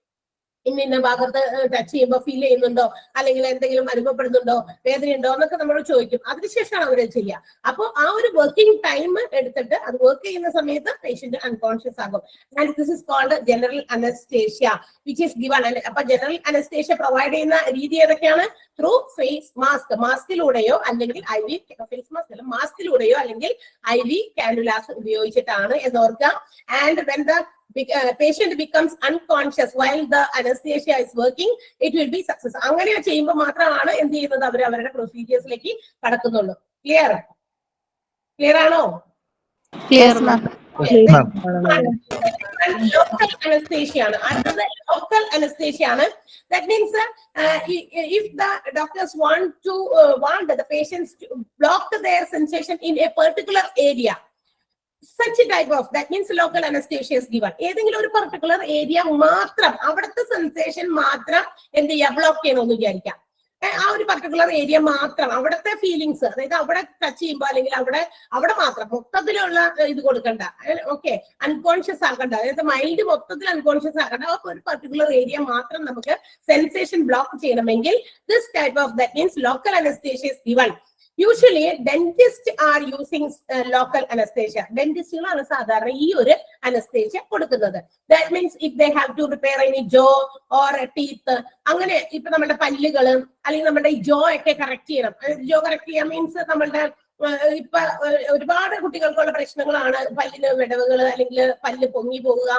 ഇന്ന ഭാഗത്ത് ടച്ച് ചെയ്യുമ്പോൾ ഫീൽ ചെയ്യുന്നുണ്ടോ അല്ലെങ്കിൽ എന്തെങ്കിലും അനുഭവപ്പെടുന്നുണ്ടോ, വേദനയുണ്ടോ എന്നൊക്കെ നമ്മളോട് ചോദിക്കും. അതിനുശേഷമാണ് അവർ ചെയ്യുക. അപ്പോൾ ആ ഒരു വർക്കിംഗ് ടൈം എടുത്തിട്ട് അത് വർക്ക് ചെയ്യുന്ന സമയത്ത് പേഷ്യന്റ് അൺകോൺഷ്യസ് ആകും. And this is called general anaesthesia which is given. അപ്പൊ ജനറൽ അനസ്തേഷ്യ പ്രൊവൈഡ് ചെയ്യുന്ന രീതി ഏതൊക്കെയാണ്? ത്രൂ ഫേസ് മാസ്ക്, മാസ്കിലൂടെയോ അല്ലെങ്കിൽ IV ഫേസ് മാസ്ക് അല്ല മാസ്കിലൂടെയോ അല്ലെങ്കിൽ IV കാനുലാസ് ഉപയോഗിച്ചിട്ടാണ് എന്നോർക്കുക. And when the patient becomes unconscious while the anesthesia is working, it will be success. അങ്ങനെ ചെയ്യുമ്പോൾ മാത്രമാണ് എന്ത് ചെയ്യുന്നത്, അവർ അവരുടെ പ്രൊസീജിയേഴ്സിലേക്ക് കടക്കുന്നുള്ളൂ. ക്ലിയർ ആണോ? ലോക്കൽ അനസ്തേഷ്യ ആണ്. അടുത്തത് ലോക്കൽ അനസ്തേഷ്യ ആണ്. That means if the doctors want the patients to block their sensation in a particular area, such a type of, that means local anesthesia is given. ഏതെങ്കിലും ഒരു particular area മാത്രം, അവിടുത്തെ sensation മാത്രം എന്ത് ചെയ്യുക, block ചെയ്യണമെന്ന് വിചാരിക്കാം. ആ ഒരു പർട്ടിക്കുലർ ഏരിയ മാത്രം, അവിടുത്തെ ഫീലിങ്സ്, അതായത് അവിടെ ടച്ച് ചെയ്യുമ്പോൾ അല്ലെങ്കിൽ അവിടെ മാത്രം മൊത്തത്തിലുള്ള ഇത് കൊടുക്കണ്ട. ഓക്കെ, അൺകോൺഷ്യസ് ആക്കണ്ട, അതായത് മൈൻഡ് മൊത്തത്തിൽ അൺകോൺഷ്യസ് ആക്കണ്ട. ഒരു പർട്ടിക്കുലർ ഏരിയ മാത്രം നമുക്ക് സെൻസേഷൻ ബ്ലോക്ക് ചെയ്യണമെങ്കിൽ this type of, that means local anesthesia is given. Usually dentists are using local anesthesia. ഡെന്റിസ്റ്റുകളാണ് സാധാരണ ഈ ഒരു അനസ്തേഷ്യ കൊടുക്കുന്നത്. That means if they have to repair any jaw or teeth, അങ്ങനെ ഇപ്പൊ നമ്മുടെ പല്ലുകള് അല്ലെങ്കിൽ നമ്മുടെ ജോ ഒക്കെ കറക്റ്റ് ചെയ്യണം. ജോ കറക്റ്റ് ചെയ്യാൻ മീൻസ് നമ്മളുടെ ഇപ്പൊ ഒരുപാട് കുട്ടികൾക്കുള്ള പ്രശ്നങ്ങളാണ് പല്ലിന് വിടവുകള് അല്ലെങ്കിൽ പല്ല് പൊങ്ങി പോവുക,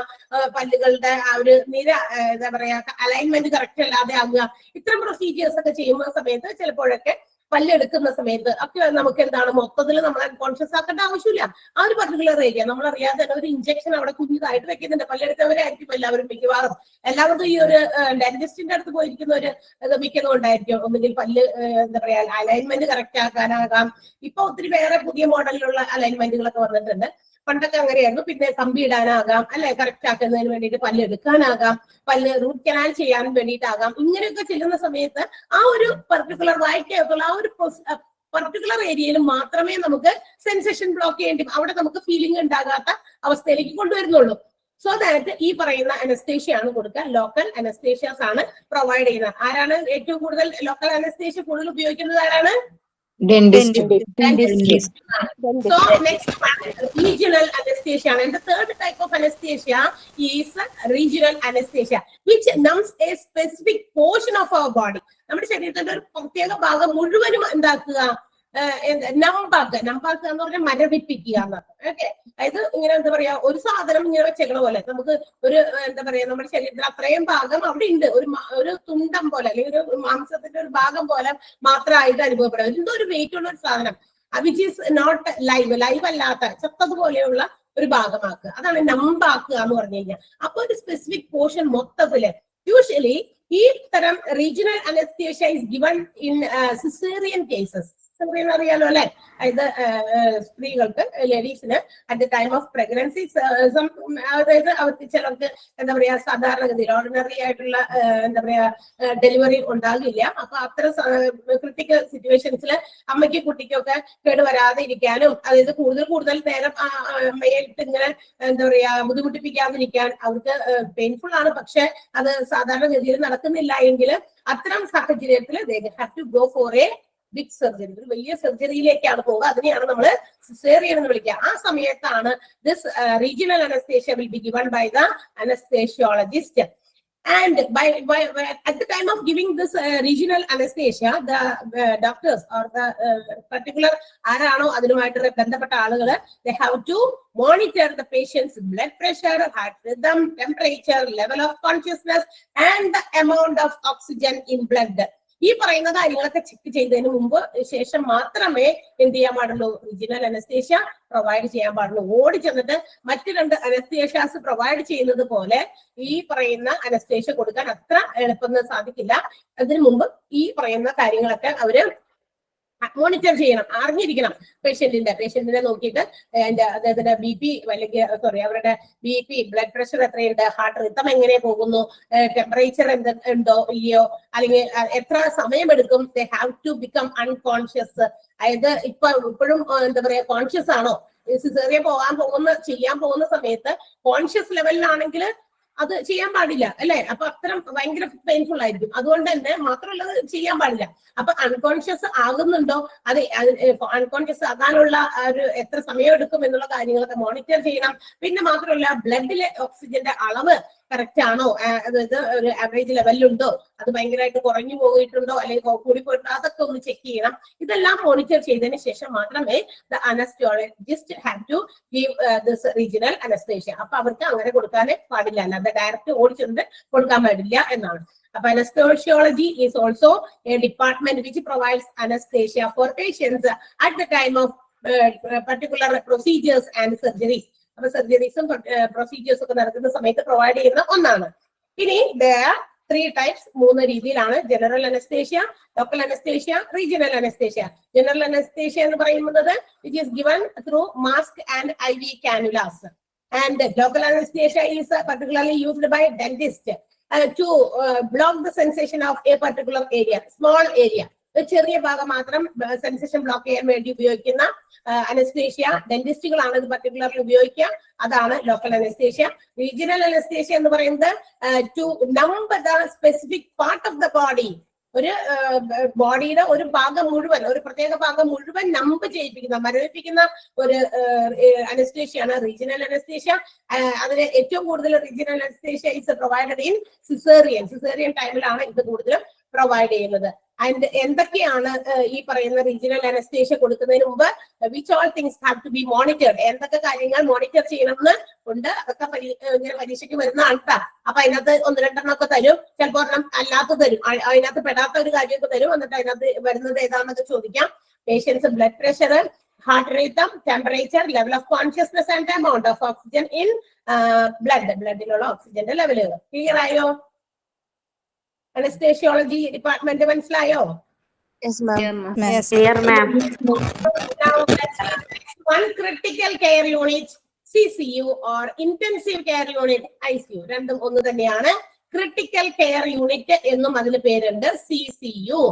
പല്ലുകളുടെ ആ ഒരു നിര എന്താ പറയാ അലൈൻമെന്റ് കറക്റ്റ് അല്ലാതെ ആകുക. ഇത്തരം പ്രൊസീജിയേഴ്സ് ഒക്കെ ചെയ്യുന്ന സമയത്ത് ചിലപ്പോഴൊക്കെ പല്ലെടുക്കുന്ന സമയത്ത് ഒക്കെ നമുക്ക് എന്താണ് മൊത്തത്തിൽ നമ്മൾ അൺകോൺഷ്യസ് ആക്കേണ്ട ആവശ്യമില്ല. ആ ഒരു പർട്ടിക്കുലർ ഏരിയ നമ്മൾ അറിയാതെ തന്നെ ഒരു ഇഞ്ചക്ഷൻ അവിടെ കുഞ്ഞിതായിട്ട് വെക്കുന്നുണ്ട്. പല്ലെടുത്തവരായിരിക്കും എല്ലാവരും മിക്കവാറും. എല്ലാവർക്കും ഈ ഒരു ഡെന്റിസ്റ്റിന്റെ അടുത്ത് പോയിരിക്കുന്ന ഒരു മിക്കതുകൊണ്ടായിരിക്കും. ഒന്നുകിൽ പല്ല് എന്താ പറയാ അലൈൻമെന്റ് കറക്റ്റ് ആക്കാനാകാം. ഇപ്പൊ ഒത്തിരി വേറെ പുതിയ മോഡലിലുള്ള അലൈൻമെന്റുകളൊക്കെ വന്നിട്ടുണ്ട്. പണ്ടൊക്കെ അങ്ങനെയായിരുന്നു. പിന്നെ കമ്പി ഇടാനാകാം അല്ലെ, കറക്റ്റ് ആക്കുന്നതിന് വേണ്ടിയിട്ട് പല്ല് എടുക്കാനാകാം, പല്ല് റൂട്ട് കനാൽ ചെയ്യാൻ വേണ്ടിയിട്ടാകാം. ഇങ്ങനെയൊക്കെ ചെയ്യുന്ന സമയത്ത് ആ ഒരു പർട്ടിക്കുലർ വായിക്കകത്തുള്ള ആ ഒരു പർട്ടിക്കുലർ ഏരിയയിൽ മാത്രമേ നമുക്ക് സെൻസേഷൻ ബ്ലോക്ക് ചെയ്യേണ്ടി, അവിടെ നമുക്ക് ഫീലിംഗ് ഉണ്ടാകാത്ത അവസ്ഥയിലേക്ക് കൊണ്ടുവരുന്നുള്ളൂ. സോ ദാറ്റ് ഈ പറയുന്ന അനസ്തേഷ്യ ആണ് കൊടുക്കുക. ലോക്കൽ അനസ്തേഷ്യാസ് ആണ് പ്രൊവൈഡ് ചെയ്യുന്നത്. ആരാണ് ഏറ്റവും കൂടുതൽ ലോക്കൽ അനസ്തേഷ്യ കൂടുതൽ ഉപയോഗിക്കുന്നത്? ആരാണ്? Dentist. So next one, regional anesthesia. And the third type of anesthesia is regional anesthesia, which numbs a specific portion of our body. നമ്മുടെ ശരീരത്തിന്റെ ഒരു പ്രത്യേക ഭാഗം മുഴുവനും എന്താക്കുക, നമ്പാക്കുക എന്ന് പറഞ്ഞാൽ മരവിപ്പിക്കുക എന്നാണ്. ഓക്കെ, അതായത് ഇങ്ങനെ എന്താ പറയാ ഒരു സാധനം ഇങ്ങനെ വെച്ചേക്കണ പോലെ നമുക്ക് ഒരു എന്താ പറയാ നമ്മുടെ ശരീരത്തിൽ അത്രയും ഭാഗം അവിടെ ഉണ്ട്, ഒരു തുണ്ടം പോലെ അല്ലെങ്കിൽ ഒരു മാംസത്തിന്റെ ഒരു ഭാഗം പോലെ മാത്രമായിട്ട് അനുഭവപ്പെടും. എന്തോ ഒരു വെയിറ്റ് ഉള്ള ഒരു സാധനം, വിച്ച് ഈസ് നോട്ട് ലൈവ് അല്ലാത്ത ചത്തതുപോലെയുള്ള ഒരു ഭാഗമാക്കുക. അതാണ് നമ്പാക്കുക എന്ന് പറഞ്ഞു കഴിഞ്ഞാൽ. അപ്പൊ ഒരു സ്പെസിഫിക് പോർഷൻ മൊത്തത്തില് യൂഷ്വലി ഈ തരം regional anaesthesia is given in caesarean cases. അറിയാലോ അല്ലെ. അതായത് സ്ത്രീകൾക്ക് ലേഡീസിന് at the time of pregnancy അതായത് അവർക്ക് ചിലർക്ക് എന്താ പറയാ സാധാരണഗതിയിൽ ഓർഡിനറി ആയിട്ടുള്ള എന്താ പറയാ ഡെലിവറി ഉണ്ടാകില്ല. അപ്പൊ അത്തരം ക്രിട്ടിക്കൽ സിറ്റുവേഷൻസിൽ അമ്മയ്ക്ക് കുട്ടിക്കൊക്കെ കേടുവരാതെ ഇരിക്കാനും അതായത് കൂടുതൽ നേരം അമ്മയായിട്ട് ഇങ്ങനെ എന്താ പറയാ ബുദ്ധിമുട്ടിപ്പിക്കാതിരിക്കാൻ അവർക്ക് പെയിൻഫുൾ ആണ്. പക്ഷെ അത് സാധാരണഗതിയിൽ നടക്കുന്നില്ല എങ്കിൽ അത്തരം സാഹചര്യത്തിൽ they have to go for a big surgery. ഒരു വലിയ സർജറിയിലേക്കാണ് പോകുക. അതിനെയാണ് നമ്മൾ സിസേറിയൻ എന്ന് വിളിക്കുക. ആ സമയത്താണ് this regional anaesthesia will be given by the anesthesiologist. And at the time of giving this regional anesthesia, the doctors or the particular ആരാണോ അതിനുമായിട്ട് ബന്ധപ്പെട്ട ആളുകൾ they have to monitor the patient's blood pressure, heart rhythm, temperature, level of consciousness and the amount of oxygen in blood. ഈ പറയുന്ന കാര്യങ്ങളൊക്കെ check ചെയ്തതിന് മുമ്പ് ശേഷം മാത്രമേ എന്ത് ചെയ്യാൻ പാടുള്ളൂ, റീജിയണൽ അനസ്തേഷ്യ പ്രൊവൈഡ് ചെയ്യാൻ പാടുള്ളൂ. ഓടി ചെന്നിട്ട് മറ്റു 2 അനസ്തേഷ്യാസ് പ്രൊവൈഡ് ചെയ്യുന്നത് പോലെ ഈ പറയുന്ന അനസ്തേഷ്യ കൊടുക്കാൻ അത്ര എളുപ്പം സാധിക്കില്ല. അതിനു മുമ്പ് ഈ പറയുന്ന കാര്യങ്ങളൊക്കെ അവര് മോണിറ്റർ ചെയ്യണം, അറിഞ്ഞിരിക്കണം. പേഷ്യന്റിനെ നോക്കിയിട്ട് അദ്ദേഹത്തിന്റെ BP അല്ലെങ്കിൽ അവരുടെ BP, ബ്ലഡ് പ്രഷർ എത്രയുണ്ട്, ഹാർട്ട് റിതം എങ്ങനെ പോകുന്നു, ടെമ്പറേച്ചർ ഉണ്ടോ ഇല്ലയോ, അല്ലെങ്കിൽ എത്ര സമയമെടുക്കും, they have to become unconscious. അതായത് ഇപ്പോഴും എന്താ പറയാ കോൺഷ്യസ് ആണോ, സിസേറിയൻ ചെയ്യാൻ പോകുന്ന സമയത്ത് കോൺഷ്യസ് ലെവലിലാണെങ്കിൽ അത് ചെയ്യാൻ പാടില്ല അല്ലെ. അപ്പൊ അത്തരം ഭയങ്കര പെയിൻഫുൾ ആയിരിക്കും. അതുകൊണ്ട് തന്നെ മാത്രമല്ല അത് ചെയ്യാൻ പാടില്ല. അപ്പൊ അൺകോൺഷ്യസ് ആകുന്നുണ്ടോ, അത് അൺകോൺഷ്യസ് ആകാനുള്ള ഒരു എത്ര സമയം എടുക്കും എന്നുള്ള കാര്യങ്ങളൊക്കെ മോണിറ്റർ ചെയ്യണം. പിന്നെ മാത്രമല്ല ബ്ലഡിലെ ഓക്സിജന്റെ അളവ് കറക്റ്റ് ആണോ, അതായത് ഒരു ആവറേജ് ലെവലിലുണ്ടോ, അത് ഭയങ്കരമായിട്ട് കുറഞ്ഞു പോയിട്ടുണ്ടോ അല്ലെങ്കിൽ കൂടി പോയിട്ടുണ്ടോ, അതൊക്കെ ഒന്ന് ചെക്ക് ചെയ്യണം. ഇതെല്ലാം മോണിറ്റർ ചെയ്തതിന് ശേഷം മാത്രമേ the anaesthesiologist have to give this regional anaesthesia. അപ്പൊ അവർക്ക് അങ്ങനെ കൊടുക്കാനേ പാടില്ല, അല്ലാതെ ഡയറക്റ്റ് ഓടിച്ചിട്ട് കൊടുക്കാൻ പാടില്ല എന്നാണ്. അപ്പൊ anesthesiology is also a department which provides anesthesia for patients at the time of particular procedures and surgeries. അപ്പൊ സർജറീസും പ്രൊസീജിയേഴ്സും ഒക്കെ നടക്കുന്ന സമയത്ത് പ്രൊവൈഡ് ചെയ്യുന്ന ഒന്നാണ്. ഇനി there are 3 types, 3 രീതിയിലാണ്: general anaesthesia, local anaesthesia, regional anaesthesia. General anaesthesia എന്ന് പറയുന്നത് which is given through mask and IV cannulas. And local anesthesia is particularly used by dentist to block the sensation of a particular area, small area. ഒരു ചെറിയ ഭാഗം മാത്രം sensation block ചെയ്യാൻ വേണ്ടി ഉപയോഗിക്കുന്ന anaesthesia ഡെന്റിസ്റ്റുകളാണ് ഇത് പർട്ടിക്കുലർലി ഉപയോഗിക്കുക. അതാണ് ലോക്കൽ അനസ്തേഷ്യ. റീജിയണൽ അനസ്തേഷ്യ എന്ന് പറയുന്നത് to numb the specific part of the body. ഒരു ബോഡിയുടെ ഒരു ഭാഗം മുഴുവൻ, ഒരു പ്രത്യേക ഭാഗം മുഴുവൻ നമ്പ് ചെയ്യിപ്പിക്കുന്ന, മരവിപ്പിക്കുന്ന ഒരു അനസ്തേഷ്യയാണ് റീജിയണൽ അനസ്തേഷ്യ. അതിന് ഏറ്റവും കൂടുതൽ regional anaesthesia is provided in caesarean ടൈമിലാണ് ഇത് കൂടുതലും പ്രൊവൈഡ് ചെയ്യുന്നത്. ആൻഡ് എന്തൊക്കെയാണ് ഈ പറയുന്ന റീജിയണൽ അനസ്തേഷ്യ കൊടുക്കുന്നതിന് മുമ്പ് which all things have to be monitored, എന്തൊക്കെ കാര്യങ്ങൾ മോണിറ്റർ ചെയ്യണമെന്ന് ഉണ്ട്. അതൊക്കെ ഇങ്ങനെ പരീക്ഷയ്ക്ക് വരുന്ന ആൾക്കാർ. അപ്പൊ അതിനകത്ത് 1-2 ഒക്കെ തരും, ചിലപ്പോൾ ഒരെണ്ണം അല്ലാത്ത തരും, അതിനകത്ത് പെടാത്ത ഒരു കാര്യമൊക്കെ തരും. എന്നിട്ട് അതിനകത്ത് വരുന്നത് ഏതാണെന്നൊക്കെ ചോദിക്കാം. Patients blood pressure, heart rhythm, temperature, level of consciousness and amount of oxygen in ബ്ലഡിലുള്ള ഓക്സിജന്റെ ലെവലുകൾ. ക്ലിയർ ആയോ? അനസ്തേഷ്യോളജി ഡിപ്പാർട്ട്മെന്റ് മനസ്സിലായോ? Yes, ma'am. Clear, ma'am. Now let's next one, critical care unit, CCU or intensive care unit, ICU. രണ്ടും ഒന്ന് തന്നെയാണ്. Critical care unit എന്നും അതിന് പേരുണ്ട്, CCU.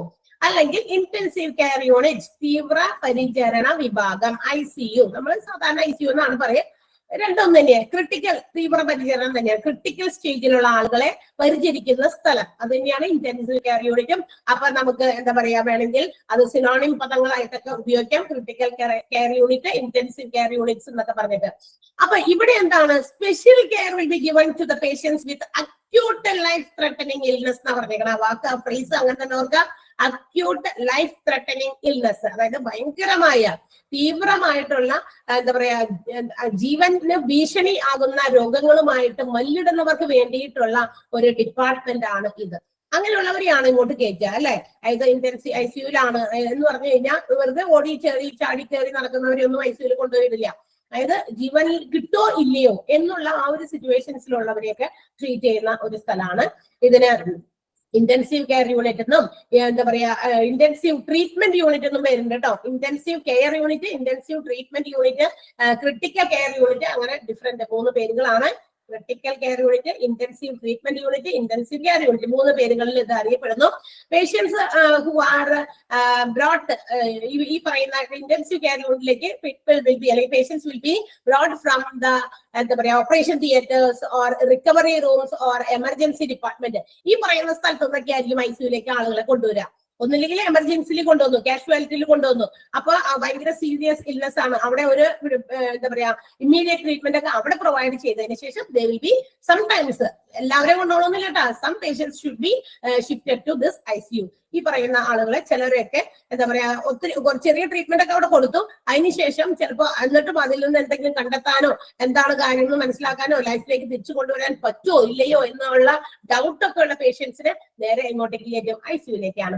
അല്ലെങ്കിൽ ഇന്റൻസീവ് കെയർ യൂണിറ്റ്, തീവ്ര പരിചരണ വിഭാഗം, ICU. നമ്മൾ സാധാരണ ICU എന്നാണ് പറയുക. രണ്ടും തന്നെയാണ്. ക്രിട്ടിക്കൽ, തീവ്ര പരിചരണം തന്നെയാണ്. ക്രിട്ടിക്കൽ സ്റ്റേജിലുള്ള ആളുകളെ പരിചരിക്കുന്ന സ്ഥലം, അത് തന്നെയാണ് ഇന്റൻസീവ് കെയർ യൂണിറ്റും. അപ്പൊ നമുക്ക് എന്താ പറയാ, വേണമെങ്കിൽ അത് സിനോണിം പദങ്ങളായിട്ടൊക്കെ ഉപയോഗിക്കാം. Critical care unit, intensive care units എന്നൊക്കെ പറഞ്ഞിട്ട്. അപ്പൊ ഇവിടെ എന്താണ്, special care will be given to the patients with acute life threatening illness എന്നാ പറഞ്ഞേക്കണം. ആ വാക്ക്, ആ ഫ്രേസ് അങ്ങനെ തന്നെ ഓർക്കുക. അക്യൂട്ട് ലൈഫ് ത്രെട്ടനിങ് ഇൽനെസ്, അതായത് ഭയങ്കരമായ തീവ്രമായിട്ടുള്ള എന്താ പറയാ ജീവന് ഭീഷണി ആകുന്ന രോഗങ്ങളുമായിട്ട് മല്ലിടുന്നവർക്ക് വേണ്ടിയിട്ടുള്ള ഒരു ഡിപ്പാർട്ട്മെന്റ് ആണ് ഇത്. അങ്ങനെയുള്ളവരെയാണ് ഇങ്ങോട്ട് കയറ്റുക അല്ലെ. അതായത് ഇന്റൻസീവ് ICUലാണ് എന്ന് പറഞ്ഞു കഴിഞ്ഞാൽ വെറുതെ ഓടി ചാടി കയറി നടക്കുന്നവരെയൊന്നും ICUയിൽ കൊണ്ടുപോയിട്ടില്ല. അതായത് ജീവൻ കിട്ടോ ഇല്ലയോ എന്നുള്ള ആ ഒരു സിറ്റുവേഷൻസിലുള്ളവരെയൊക്കെ ട്രീറ്റ് ചെയ്യുന്ന ഒരു സ്ഥലമാണ്. ഇതിന് ഇന്റൻസീവ് കെയർ യൂണിറ്റ് എന്നും എന്താ പറയാ ഇന്റൻസീവ് ട്രീറ്റ്മെന്റ് യൂണിറ്റ് എന്നും പേരുണ്ട് കേട്ടോ. Intensive care unit, intensive treatment unit, critical care unit, അങ്ങനെ ഡിഫറെന്റ് 3 പേരുകളാണ്. Critical care unit, intensive treatment unit, intensive care unit, 3 പേരുകളിൽ ഇത് അറിയപ്പെടുന്നു. പേഷ്യൻസ് ഹു ആർ ബ്രോട്ട് ഈ പറയുന്ന ഇന്റൻസീവ് കെയർ യൂണിറ്റിലേക്ക് അല്ലെങ്കിൽ patients will be brought from the എന്താ പറയാ operation theatres or recovery rooms or emergency department. ഈ പറയുന്ന സ്ഥലത്തു നിന്നൊക്കെ ആയിരിക്കും ICUലേക്ക് ആളുകളെ കൊണ്ടുവരിക. ഒന്നില്ലെങ്കിൽ എമർജൻസിയിൽ കൊണ്ടുവന്നു, കാഷ്വാലിറ്റിയിൽ കൊണ്ടുവന്നു. അപ്പൊ ഭയങ്കര സീരിയസ് ഇൽനെസ് ആണ്, അവിടെ ഒരു എന്താ പറയാ ഇമ്മീഡിയറ്റ് ട്രീറ്റ്മെന്റ് ഒക്കെ അവിടെ പ്രൊവൈഡ് ചെയ്തതിനു ശേഷം ദേ വിൽ ബി സംടൈംസ്, എല്ലാവരെയും കൊണ്ടുപോകണമെന്നില്ല കേട്ടോ, some patients should be shifted to this ICU. ഈ പറയുന്ന ആളുകളെ ചിലരെയൊക്കെ എന്താ പറയാ ഒത്തിരി ചെറിയ ട്രീറ്റ്മെന്റ് ഒക്കെ അവിടെ കൊടുത്തു, അതിനുശേഷം ചിലപ്പോൾ എന്നിട്ടും അതിൽ നിന്ന് എന്തെങ്കിലും കണ്ടെത്താനോ എന്താണ് കാര്യങ്ങൾ മനസ്സിലാക്കാനോ ലൈഫിലേക്ക് തിരിച്ചു കൊണ്ടുവരാൻ പറ്റുമോ ഇല്ലയോ എന്നുള്ള ഡൗട്ട് ഒക്കെ ഉള്ള പേഷ്യൻസിന് നേരെ എങ്ങോട്ടേക്ക് കയറ്റും? ICUലേക്കാണ്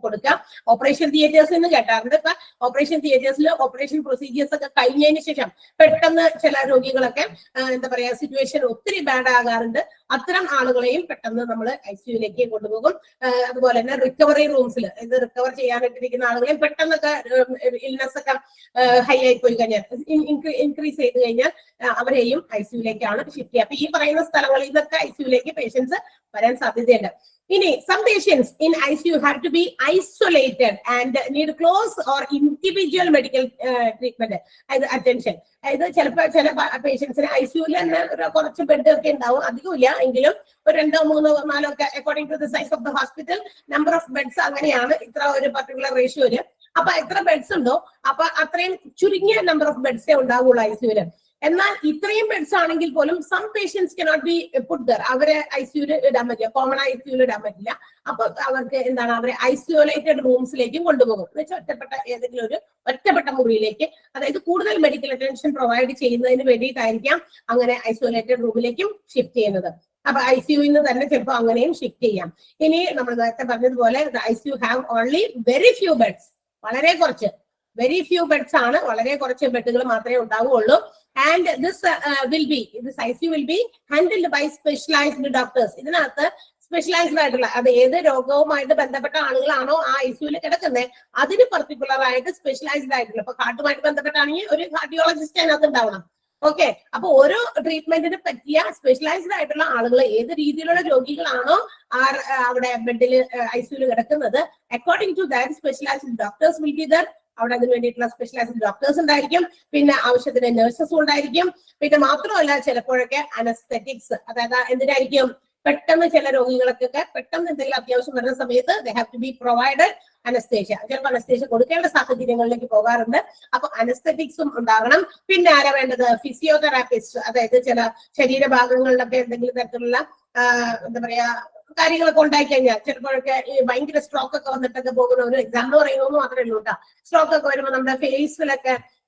കൊടുക്കുക. ഓപ്പറേഷൻ തിയേറ്റേഴ്സ് എന്ന് കേട്ടാറുണ്ട്. ഇപ്പൊ ഓപ്പറേഷൻ തിയേറ്റേഴ്സിൽ ഓപ്പറേഷൻ പ്രൊസീജിയേഴ്സ് ഒക്കെ കഴിഞ്ഞതിന് ശേഷം പെട്ടെന്ന് ചില രോഗികളൊക്കെ എന്താ പറയാ സിറ്റുവേഷൻ ഒത്തിരി ബാഡ് ആകാറുണ്ട്. അത്തരം ആളുകളെയും പെട്ടെന്ന് നമ്മൾ ICUലേക്ക് കൊണ്ടുപോകും. അതുപോലെ തന്നെ റിക്കവറി റൂംസിൽ ഇത് റിക്കവർ ചെയ്യാനായിട്ടിരിക്കുന്ന ആളുകളെയും പെട്ടെന്നൊക്കെ ഇൽനെസ് ഒക്കെ ഹൈ ആയി പോയി കഴിഞ്ഞാൽ ഇൻക്രീസ് ചെയ്ത് കഴിഞ്ഞാൽ അവരെയും ICUലേക്കാണ് ഷിഫ്റ്റ് ചെയ്യുക. അപ്പൊ ഈ പറയുന്ന സ്ഥലങ്ങളിൽ ഇതൊക്കെ ICUലേക്ക് പേഷ്യൻസ് വരാൻ സാധ്യതയുണ്ട്. ഇനി some patients in ICU have to be isolated and need close or individual medical treatment attention. അതായത് ചില പേഷ്യൻസിന് ICUയിൽ തന്നെ കുറച്ച് ബെഡ് ഒക്കെ ഉണ്ടാവും, അധികമില്ല എങ്കിലും ഒരു 2, 3, 4 ഒക്കെ according to the size of the hospital number of beds അങ്ങനെയാണ് ഇത്ര ഒരു പർട്ടിക്കുലർ റേഷ്യോയില്. അപ്പൊ എത്ര ബെഡ്സ് ഉണ്ടോ അപ്പൊ അത്രയും ചുരുങ്ങിയ നമ്പർ ഓഫ് ബെഡ്സേ ഉണ്ടാവുള്ളൂ ICUയിൽ. എന്നാൽ ഇത്രയും ബെഡ്സ് ആണെങ്കിൽ പോലും some patients cannot be put there, അവരെ ICUയിൽ ഇടാൻ പറ്റില്ല, കോമൺ ICUയിൽ ഇടാൻ പറ്റില്ല. അപ്പൊ അവർക്ക് എന്താണ് അവരെ ഐസോലേറ്റഡ് റൂംസിലേക്കും കൊണ്ടുപോകും. എന്ന് വെച്ചാൽ ഒറ്റപ്പെട്ട ഏതെങ്കിലും ഒരു ഒറ്റപ്പെട്ട മുറിയിലേക്ക്, അതായത് കൂടുതൽ മെഡിക്കൽ അറ്റൻഷൻ പ്രൊവൈഡ് ചെയ്യുന്നതിന് വേണ്ടിയിട്ടായിരിക്കാം അങ്ങനെ ഐസോലേറ്റഡ് റൂമിലേക്കും ഷിഫ്റ്റ് ചെയ്യുന്നത്. അപ്പൊ ICUയിൽ നിന്ന് തന്നെ ചിലപ്പോൾ അങ്ങനെയും ഷിഫ്റ്റ് ചെയ്യാം. ഇനി നമ്മൾ നേരത്തെ പറഞ്ഞതുപോലെ ICU have only very few beds, വളരെ കുറച്ച് വെരി ഫ്യൂ ബെഡ്സ് ആണ്, വളരെ കുറച്ച് ബെഡുകൾ മാത്രമേ ഉണ്ടാവുകയുള്ളൂ. And this ICU will be handled by specialized doctors. ഇതിനകത്ത് സ്പെഷ്യലൈസ്ഡ് ആയിട്ടുള്ള, അത് ഏത് രോഗവുമായിട്ട് ബന്ധപ്പെട്ട ആളുകളാണോ ആ ICUയിൽ കിടക്കുന്നത് അതിന് പർട്ടിക്കുലർ ആയിട്ട് സ്പെഷ്യലൈസ്ഡ് ആയിട്ടുള്ള, ഇപ്പൊ ഹാർട്ടുമായിട്ട് ബന്ധപ്പെട്ടാണെങ്കിൽ ഒരു കാർഡിയോളജിസ്റ്റ് അതിനകത്ത് ഉണ്ടാവണം. ഓക്കെ, അപ്പൊ ഓരോ ട്രീറ്റ്മെന്റിന് പറ്റിയ സ്പെഷ്യലൈസ്ഡ് ആയിട്ടുള്ള ആളുകൾ ഏത് രീതിയിലുള്ള രോഗികളാണോ അവിടെ ബെഡിൽ ICUയിൽ കിടക്കുന്നത് according to that specialised doctors will be there. അവിടെ അതിന് വേണ്ടിയിട്ടുള്ള സ്പെഷ്യലൈസ്ഡ് ഡോക്ടേഴ്സ് ഉണ്ടായിരിക്കും, പിന്നെ ആവശ്യത്തിന് നഴ്സസും ഉണ്ടായിരിക്കും. പിന്നെ മാത്രമല്ല ചിലപ്പോഴൊക്കെ അനസ്തെറ്റിക്സ്, അതായത് എന്തിനായിരിക്കും പെട്ടെന്ന് ചില രോഗികൾക്കൊക്കെ പെട്ടെന്ന് എന്തെങ്കിലും അത്യാവശ്യം വരുന്ന സമയത്ത് they have to be provided anaesthesia. ചിലപ്പോൾ അനസ്തേഷ്യ കൊടുക്കേണ്ട സാഹചര്യങ്ങളിലേക്ക് പോകാറുണ്ട്. അപ്പൊ അനസ്തെറ്റിക്സും ഉണ്ടാകണം. പിന്നെ ആരാ വേണ്ടത്? ഫിസിയോതെറാപ്പിസ്റ്റ്, അതായത് ചില ശരീരഭാഗങ്ങളിലൊക്കെ എന്തെങ്കിലും തരത്തിലുള്ള എന്താ പറയാ കാര്യങ്ങളൊക്കെ ഉണ്ടായി കഴിഞ്ഞാൽ ചിലപ്പോഴൊക്കെ ഭയങ്കര സ്ട്രോക്ക് ഒക്കെ വന്നിട്ടൊക്കെ പോകുന്ന ഒരു എക്സാമ്പിൾ പറയുന്നു മാത്രമേ ഉള്ളൂ കേട്ടോ. സ്ട്രോക്ക് ഒക്കെ വരുമ്പോൾ നമ്മുടെ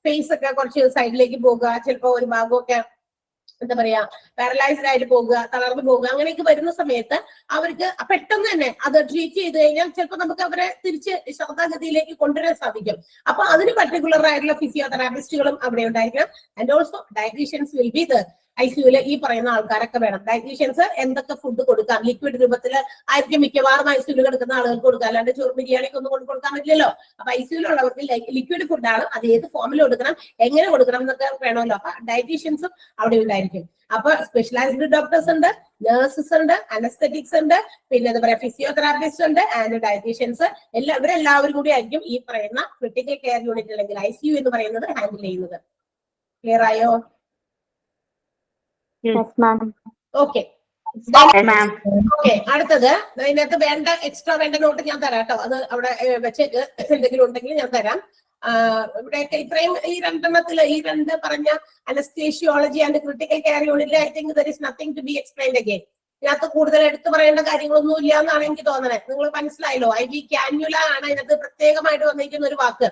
ഫേസ് ഒക്കെ കുറച്ച് സൈഡിലേക്ക് പോകുക, ചിലപ്പോൾ ഒരു ഭാഗമൊക്കെ എന്താ പറയാ പാരലൈസ്ഡ് ആയിട്ട് പോകുക, തളർന്നു പോകുക, അങ്ങനെയൊക്കെ വരുന്ന സമയത്ത് അവർക്ക് പെട്ടെന്ന് തന്നെ അത് ട്രീറ്റ് ചെയ്ത് കഴിഞ്ഞാൽ ചിലപ്പോൾ നമുക്ക് അവരെ തിരിച്ച് ശ്രദ്ധാഗതിയിലേക്ക് കൊണ്ടുവരാൻ സാധിക്കും. അപ്പൊ അതിന് പർട്ടിക്കുലർ ആയിട്ടുള്ള ഫിസിയോതെറാപ്പിസ്റ്റുകളും അവിടെ ഉണ്ടായിരിക്കണം. And also dietitians will be there. ICUയിൽ ഈ പറയുന്ന ആൾക്കാരൊക്കെ വേണം. ഡയറ്റീഷ്യൻസ് എന്തൊക്കെ ഫുഡ് കൊടുക്കാം, ലിക്വിഡ് രൂപത്തിൽ ആയിരിക്കും മിക്കവാറും ICUയിൽ കിടക്കുന്ന ആളുകൾക്ക് കൊടുക്കുക, അല്ലാണ്ട് ചോറ് ബിരിയാണിക്ക് ഒന്നും കൊടുക്കാൻ പറ്റില്ലല്ലോ. അപ്പൊ ICUയിലുള്ളവർക്ക് ലിക്വിഡ് ഫുഡാണ്, അത് ഏത് ഫോമിൽ കൊടുക്കണം, എങ്ങനെ കൊടുക്കണം എന്നൊക്കെ വേണമല്ലോ. അപ്പൊ ഡയറ്റീഷ്യൻസും അവിടെ ഉണ്ടായിരിക്കും. അപ്പൊ സ്പെഷ്യലൈസ്ഡ് ഡോക്ടേഴ്സ് ഉണ്ട്, നഴ്സസ് ഉണ്ട്, അനസ്തെറ്റിക്സ് ഉണ്ട്, പിന്നെ എന്താ പറയാ ഫിസിയോതെറാപ്പിസ്റ്റ് ഉണ്ട്, ആൻഡ് ഡയറ്റീഷ്യൻസ്. ഇവരെല്ലാവരും കൂടി ആയിരിക്കും ഈ പറയുന്ന ക്രിട്ടിക്കൽ കെയർ യൂണിറ്റ് അല്ലെങ്കിൽ ICU എന്ന് പറയുന്നത് ഹാൻഡിൽ ചെയ്യുന്നത്. ക്ലിയർ ആയോ? ഓക്കെ, അടുത്തത് ഇതിനകത്ത് വേണ്ട എക്സ്ട്രാ വേണ്ട നോട്ട് ഞാൻ തരാം കേട്ടോ. അത് അവിടെ വെച്ചേക്ക്, എന്തെങ്കിലും ഉണ്ടെങ്കിൽ ഞാൻ തരാം. ഇവിടെയൊക്കെ ഇത്രയും ഈ 2 ഈ 2 പറഞ്ഞ അനസ്തേഷ്യോളജി ആൻഡ് ക്രിട്ടിക്കൽ കെയർ യൂണിറ്റിൽ I think there is nothing to be explained again. ഇതിനകത്ത് കൂടുതൽ എടുത്തു പറയേണ്ട കാര്യങ്ങളൊന്നും ഇല്ല എന്നാണ് എനിക്ക് തോന്നുന്നത്. നിങ്ങൾ മനസ്സിലായല്ലോ. IV കാന്യുല ആണ് ഇതിനകത്ത് പ്രത്യേകമായിട്ട് വന്നിരിക്കുന്ന ഒരു വാക്ക്.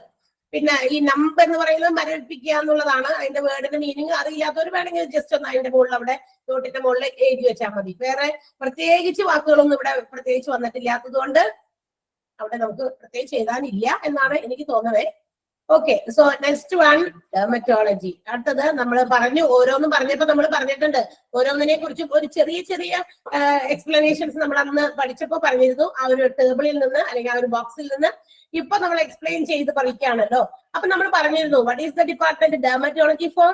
പിന്നെ ഈ നമ്പർ എന്ന് പറയുന്നത് മരവിപ്പിക്കുക എന്നുള്ളതാണ് അതിന്റെ വേർഡിന്റെ മീനിങ്. അറിയില്ലാത്തവർ വേണമെങ്കിൽ ജസ്റ്റ് ഒന്ന് അതിന്റെ മുകളിൽ അവിടെ നോട്ടിന്റെ മുകളിൽ എഴുതി വെച്ചാൽ മതി. വേറെ പ്രത്യേകിച്ച് വാക്കുകളൊന്നും ഇവിടെ പ്രത്യേകിച്ച് വന്നിട്ടില്ലാത്തത് കൊണ്ട് അവിടെ നമുക്ക് പ്രത്യേകിച്ച് എഴുതാനില്ല എന്നാണ് എനിക്ക് തോന്നുന്നത്. Okay, so next one dermatology. അടുത്തത് നമ്മൾ പറഞ്ഞു, ഓരോന്നും പറഞ്ഞപ്പോ നമ്മൾ പറഞ്ഞിട്ടുണ്ട്, ഓരോന്നിനെ കുറിച്ച് ഒരു ചെറിയ ചെറിയ എക്സ്പ്ലനേഷൻസ് നമ്മൾ അന്ന് പഠിച്ചപ്പോ പറഞ്ഞിരുന്നു. ആ ഒരു ടേബിളിൽ നിന്ന് അല്ലെങ്കിൽ ആ ഒരു ബോക്സിൽ നിന്ന് ഇപ്പൊ നമ്മൾ എക്സ്പ്ലെയിൻ ചെയ്ത് പഠിക്കുകയാണല്ലോ. അപ്പൊ നമ്മൾ പറഞ്ഞിരുന്നു, what is the department dermatology for?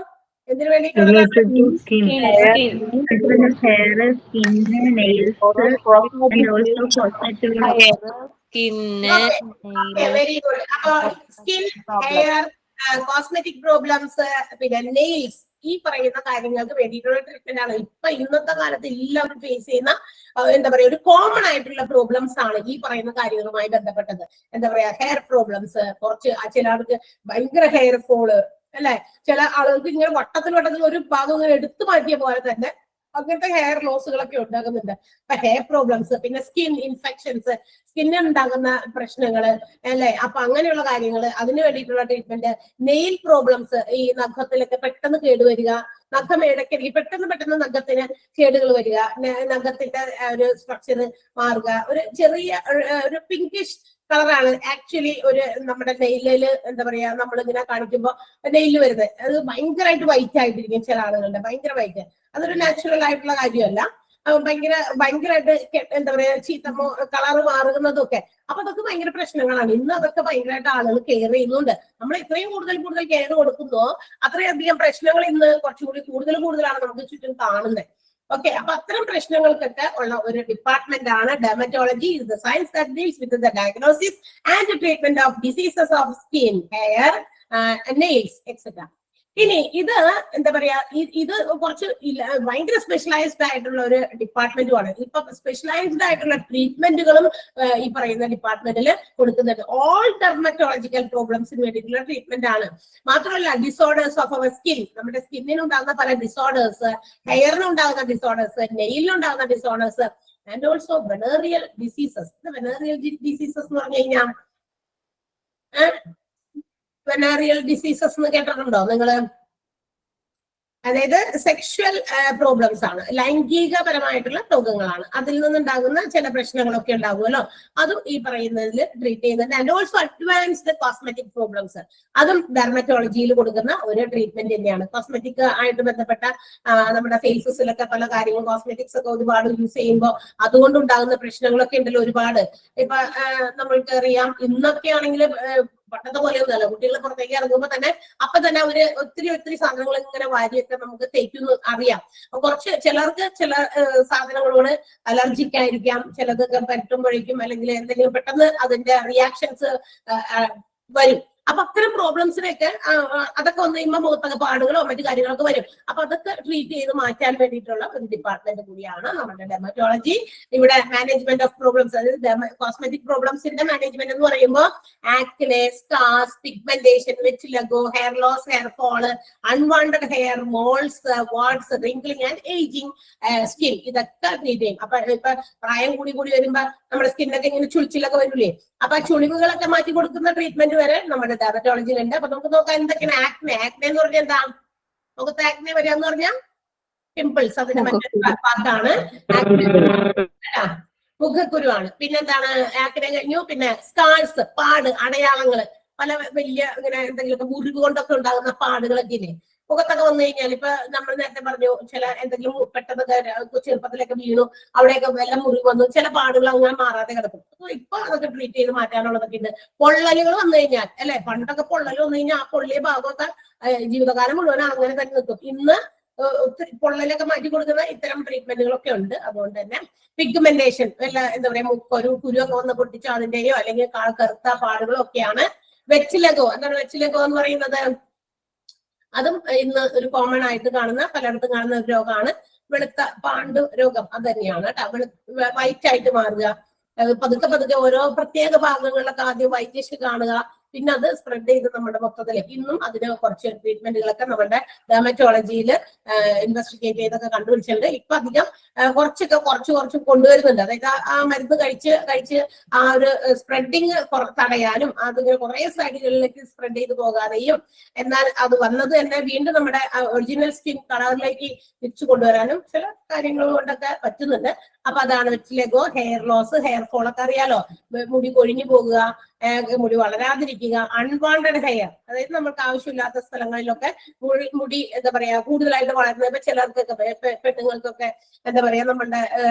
എന്തിനു വേണ്ടിയിട്ടുള്ള? Very good. അപ്പൊ സ്കിൻ, ഹെയർ, കോസ്മെറ്റിക് പ്രോബ്ലംസ്, പിന്നെ നെയിൽസ്, ഈ പറയുന്ന കാര്യങ്ങൾക്ക് വേണ്ടിയിട്ടുള്ള ട്രീറ്റ്മെന്റ് ആണ് ഇപ്പൊ ഇന്നത്തെ കാലത്ത് എല്ലാവരും ഫേസ് ചെയ്യുന്ന എന്താ പറയാ ഒരു കോമൺ ആയിട്ടുള്ള പ്രോബ്ലംസ് ആണ് ഈ പറയുന്ന കാര്യങ്ങളുമായി ബന്ധപ്പെട്ടത്. എന്താ പറയാ ഹെയർ പ്രോബ്ലംസ്, കുറച്ച് ചില ആൾക്ക് ഭയങ്കര ഹെയർ ഫോള് അല്ലെ, ചില ആളുകൾക്ക് ഇങ്ങനെ വട്ടത്തിൽ ഒരു ഭാഗം ഇങ്ങനെ എടുത്തു മാറ്റിയ പോലെ തന്നെ അങ്ങനത്തെ ഹെയർ ലോസുകളൊക്കെ ഉണ്ടാകുന്നുണ്ട്. അപ്പൊ ഹെയർ പ്രോബ്ലംസ്, പിന്നെ സ്കിൻ ഇൻഫെക്ഷൻസ്, സ്കിന്നിൽ ഉണ്ടാകുന്ന പ്രശ്നങ്ങള് അല്ലെ, അപ്പൊ അങ്ങനെയുള്ള കാര്യങ്ങൾ, അതിന് വേണ്ടിയിട്ടുള്ള ട്രീറ്റ്മെന്റ്. നെയിൽ പ്രോബ്ലംസ്, ഈ നഖത്തിലൊക്കെ പെട്ടെന്ന് കേടുവരിക, നഖം ഇടയ്ക്കിടയ്ക്ക് പെട്ടെന്ന് നഖത്തിന് കേടുകൾ വരിക, നഖത്തിന്റെ ഒരു സ്ട്രക്ചർ മാറുക, ഒരു ചെറിയ ഒരു പിങ്കിഷ് കളറാണ് ആക്ച്വലി ഒരു നമ്മുടെ നെയിലില് എന്താ പറയാ നമ്മളിങ്ങനെ കാണിക്കുമ്പോ നെയില് വരുന്നത്, അത് ഭയങ്കരമായിട്ട് വൈറ്റ് ആയിട്ടിരിക്കും ചില ആളുകളുടെ, ഭയങ്കര വൈറ്റ്. അതൊരു നാച്ചുറൽ ആയിട്ടുള്ള കാര്യമല്ല, ഭയങ്കരമായിട്ട് എന്താ പറയാ ചീത്ത കളറ് മാറുന്നതൊക്കെ. അപ്പൊ അതൊക്കെ ഭയങ്കര പ്രശ്നങ്ങളാണ്. ഇന്ന് അതൊക്കെ ഭയങ്കരമായിട്ട് ആളുകൾ കെയർ ചെയ്യുന്നുണ്ട്. നമ്മൾ എത്രയും കൂടുതൽ കെയർ കൊടുക്കുന്നോ അത്രയധികം പ്രശ്നങ്ങൾ ഇന്ന് കുറച്ചുകൂടി കൂടുതലാണ് നമുക്ക് ചുറ്റും കാണുന്നത്. ഓക്കെ, അപ്പൊ അത്തരം പ്രശ്നങ്ങൾക്കൊക്കെ ഉള്ള ഒരു ഡിപ്പാർട്ട്മെന്റ് ആണ് dermatology. Is the science that deals with the diagnosis and treatment of diseases of skin, hair, nails etcetera. ഇനി ഇത് എന്താ പറയാ, ഇത് കുറച്ച് ഭയങ്കര സ്പെഷ്യലൈസ്ഡ് ആയിട്ടുള്ള ഒരു ഡിപ്പാർട്ട്മെന്റുമാണ്. ഇപ്പൊ സ്പെഷ്യലൈസ്ഡ് ആയിട്ടുള്ള ട്രീറ്റ്മെന്റുകളും ഈ പറയുന്ന ഡിപ്പാർട്ട്മെന്റിൽ കൊടുക്കുന്നുണ്ട്. ഓൾ ഡെർമറ്റോളജിക്കൽ പ്രോബ്ലംസിന് വേണ്ടിയിട്ടുള്ള ട്രീറ്റ്മെന്റ് ആണ്. മാത്രമല്ല ഡിസോർഡേഴ്സ് ഓഫ് അവർ സ്കിൻ, നമ്മുടെ സ്കിന്നിനുണ്ടാകുന്ന പല ഡിസോർഡേഴ്സ്, ഹെയറിനുണ്ടാകുന്ന ഡിസോർഡേഴ്സ്, നെയിലിനുണ്ടാകുന്ന disorders, and also venereal diseases. Venereal diseases എന്ന് പറഞ്ഞു കഴിഞ്ഞാൽ വെനേറിയൽ ഡിസീസസ് എന്ന് കേട്ടിട്ടുണ്ടോ നിങ്ങള്? അതായത് സെക്ഷൽ പ്രോബ്ലംസ് ആണ്, ലൈംഗികപരമായിട്ടുള്ള രോഗങ്ങളാണ്. അതിൽ നിന്നുണ്ടാകുന്ന ചില പ്രശ്നങ്ങളൊക്കെ ഉണ്ടാകുമല്ലോ, അതും ഈ പറയുന്നതിൽ ട്രീറ്റ് ചെയ്യുന്നുണ്ട്. And also advanced cosmetic problems, അതും ഡെർമറ്റോളജിയിൽ കൊടുക്കുന്ന ഒരു ട്രീറ്റ്മെന്റ് തന്നെയാണ്. കോസ്മെറ്റിക് ആയിട്ട് ബന്ധപ്പെട്ട നമ്മുടെ ഫേസസിലൊക്കെ പല കാര്യങ്ങളും കോസ്മെറ്റിക്സ് ഒക്കെ ഒരുപാട് യൂസ് ചെയ്യുമ്പോൾ അതുകൊണ്ടുണ്ടാകുന്ന പ്രശ്നങ്ങളൊക്കെ ഉണ്ടല്ലോ ഒരുപാട്. ഇപ്പൊ നമ്മൾക്കറിയാം, ഇന്നൊക്കെ ആണെങ്കിൽ പണ്ടത്തെ പോലെ ഒന്നല്ല, കുട്ടികൾ പുറത്തേക്ക് ഇറങ്ങുമ്പോൾ തന്നെ അപ്പൊ തന്നെ അവര് ഒത്തിരി സാധനങ്ങൾ ഇങ്ങനെ വാരിയൊക്കെ നമുക്ക് തേക്കുന്നു അറിയാം. കുറച്ച് ചിലർക്ക് ചില സാധനങ്ങളോട് അലർജിക് ആയിരിക്കാം, ചിലതൊക്കെ പറ്റുമ്പോഴേക്കും അല്ലെങ്കിൽ എന്തെങ്കിലും പെട്ടെന്ന് അതിന്റെ റിയാക്ഷൻസ് വരും. അപ്പൊ അത്തരം പ്രോബ്ലംസിനൊക്കെ അതൊക്കെ വന്നു കഴിയുമ്പോൾ മുഖത്തൊക്കെ പാടുകളോ മറ്റു കാര്യങ്ങളൊക്കെ വരും. അപ്പൊ അതൊക്കെ ട്രീറ്റ് ചെയ്ത് മാറ്റാൻ വേണ്ടിയിട്ടുള്ള ഒരു ഡിപ്പാർട്ട്മെന്റ് കൂടിയാണ് നമ്മുടെ ഡെർമറ്റോളജി. ഇവിടെ മാനേജ്മെന്റ് ഓഫ് പ്രോബ്ലംസ്, അതായത് കോസ്മെറ്റിക് പ്രോബ്ലംസിന്റെ മാനേജ്മെന്റ് എന്ന് പറയുമ്പോൾ acne, scars, pigmentation, vitiligo, hair loss, hair fall, unwanted hair, moles, warts, wrinkling and ageing skin, ഇതൊക്കെ ട്രീറ്റ് ചെയ്യും. അപ്പൊ ഇപ്പൊ പ്രായം കൂടി വരുമ്പോ നമ്മുടെ സ്കിന്നൊക്കെ ഇങ്ങനെ ചുളിച്ചിലൊക്കെ വരില്ലേ, അപ്പൊ ചുളിവുകളൊക്കെ മാറ്റി കൊടുക്കുന്ന ട്രീറ്റ്മെന്റ് വരെ നമ്മുടെ ഡെർമറ്റോളജിയിലുണ്ട്. അപ്പൊ നമുക്ക് നോക്കാം എന്തൊക്കെയാണ് ആക്നെ. ആക്നെ എന്ന് പറഞ്ഞാൽ എന്താ? മുഖത്ത് ആക്നെ വരിക എന്ന് പറഞ്ഞാൽ പിമ്പിൾസ്, അതിന്റെ മറ്റൊരു പാർട്ടാണ്. മുഖക്കുരുവാണ്. പിന്നെന്താണ് ആക്നെ കഴിഞ്ഞു. പിന്നെ സ്കാർസ്, പാട്, അടയാളങ്ങള്, പല വലിയ ഇങ്ങനെ എന്തെങ്കിലുമൊക്കെ മുറിവ് കൊണ്ടൊക്കെ ഉണ്ടാകുന്ന പാടുകളൊക്കെ ഇല്ലേ മുഖത്തൊക്കെ വന്നു കഴിഞ്ഞാൽ. ഇപ്പൊ നമ്മൾ നേരത്തെ പറഞ്ഞു, ചില എന്തെങ്കിലും പെട്ടെന്നൊക്കെ ചെറുപ്പത്തിലൊക്കെ വീണു, അവിടെയൊക്കെ വല്ല മുറിവ് വന്നു, ചില പാടുകൾ അങ്ങനെ മാറാതെ കിടക്കും. ഇപ്പൊ അതൊക്കെ ട്രീറ്റ് ചെയ്ത് മാറ്റാനുള്ളതൊക്കെ ഉണ്ട്. പൊള്ളലുകൾ വന്നു കഴിഞ്ഞാൽ അല്ലെ, പണ്ടൊക്കെ പൊള്ളൽ വന്നു കഴിഞ്ഞാൽ ആ പൊള്ളിയ ഭാഗമൊക്കെ ജീവിതകാലം മുഴുവൻ അങ്ങനെ തന്നെ നിൽക്കും. ഇന്ന് പൊള്ളലൊക്കെ മാറ്റി കൊടുക്കുന്ന ഇത്തരം ട്രീറ്റ്മെന്റുകളൊക്കെ ഉണ്ട്. അതുകൊണ്ട് തന്നെ പിഗ്മെന്റേഷൻ, എന്താ പറയാ, ഒരു കുരുവൊക്കെ വന്ന് പൊട്ടിച്ചോ അതിന്റെയോ അല്ലെങ്കിൽ കറുത്ത പാടുകളോ ഒക്കെയാണ്. വെറ്റിലഗോ, എന്താണ് വെറ്റിലഗോ എന്ന് പറയുന്നത്? അതും ഇന്ന് ഒരു കോമൺ ആയിട്ട് കാണുന്ന, പലയിടത്തും കാണുന്ന ഒരു രോഗമാണ്. വെളുത്ത പാണ്ട് രോഗം, അത് തന്നെയാണ് കേട്ടോ. വൈറ്റ് ആയിട്ട് മാറുക, പതുക്കെ ഓരോ പ്രത്യേക ഭാഗങ്ങളിലൊക്കെ ആദ്യം വൈറ്റിഷ് കാണുക, പിന്നെ അത് സ്പ്രെഡ് ചെയ്ത് നമ്മുടെ മൊത്തത്തിലേക്ക്. ഇന്നും അതിന് കുറച്ച് ട്രീറ്റ്മെന്റുകളൊക്കെ നമ്മുടെ ഡെർമറ്റോളജിയിൽ ഇൻവെസ്റ്റിഗേറ്റ് ചെയ്തൊക്കെ കണ്ടുപിടിച്ചിട്ടുണ്ട്. ഇപ്പൊ അധികം കുറച്ച് കൊണ്ടുവരുന്നുണ്ട്. അതായത് ആ മരുന്ന് കഴിച്ച് ആ ഒരു സ്പ്രെഡിങ് തടയാനും അതിങ്ങനെ കുറെ സൈഡുകളിലേക്ക് സ്പ്രെഡ് ചെയ്ത് പോകാതെയും, എന്നാൽ അത് വന്നത് തന്നെ വീണ്ടും നമ്മുടെ ഒറിജിനൽ സ്കിൻ കളറിലേക്ക് തിരിച്ചു കൊണ്ടുവരാനും ചില കാര്യങ്ങൾ കൊണ്ടൊക്കെ പറ്റുന്നുണ്ട്. അപ്പൊ അതാണ് വെറ്റിലഗോ, ഹെയർ ലോസ്, ഹെയർ ഫോൾ ഒക്കെ അറിയാലോ, മുടി കൊഴിഞ്ഞു പോകുക, മുടി വളരാതിരിക്കുക, അൺവാണ്ടഡ് ഹെയർ, അതായത് നമ്മൾക്ക് ആവശ്യമില്ലാത്ത സ്ഥലങ്ങളിലൊക്കെ മുടി എന്താ പറയാ കൂടുതലായിട്ട് വളരുന്നത്. ഇപ്പൊ ചിലർക്കൊക്കെ പെണ്ണുങ്ങൾക്കൊക്കെ എന്താ പറയാ നമ്മളുടെ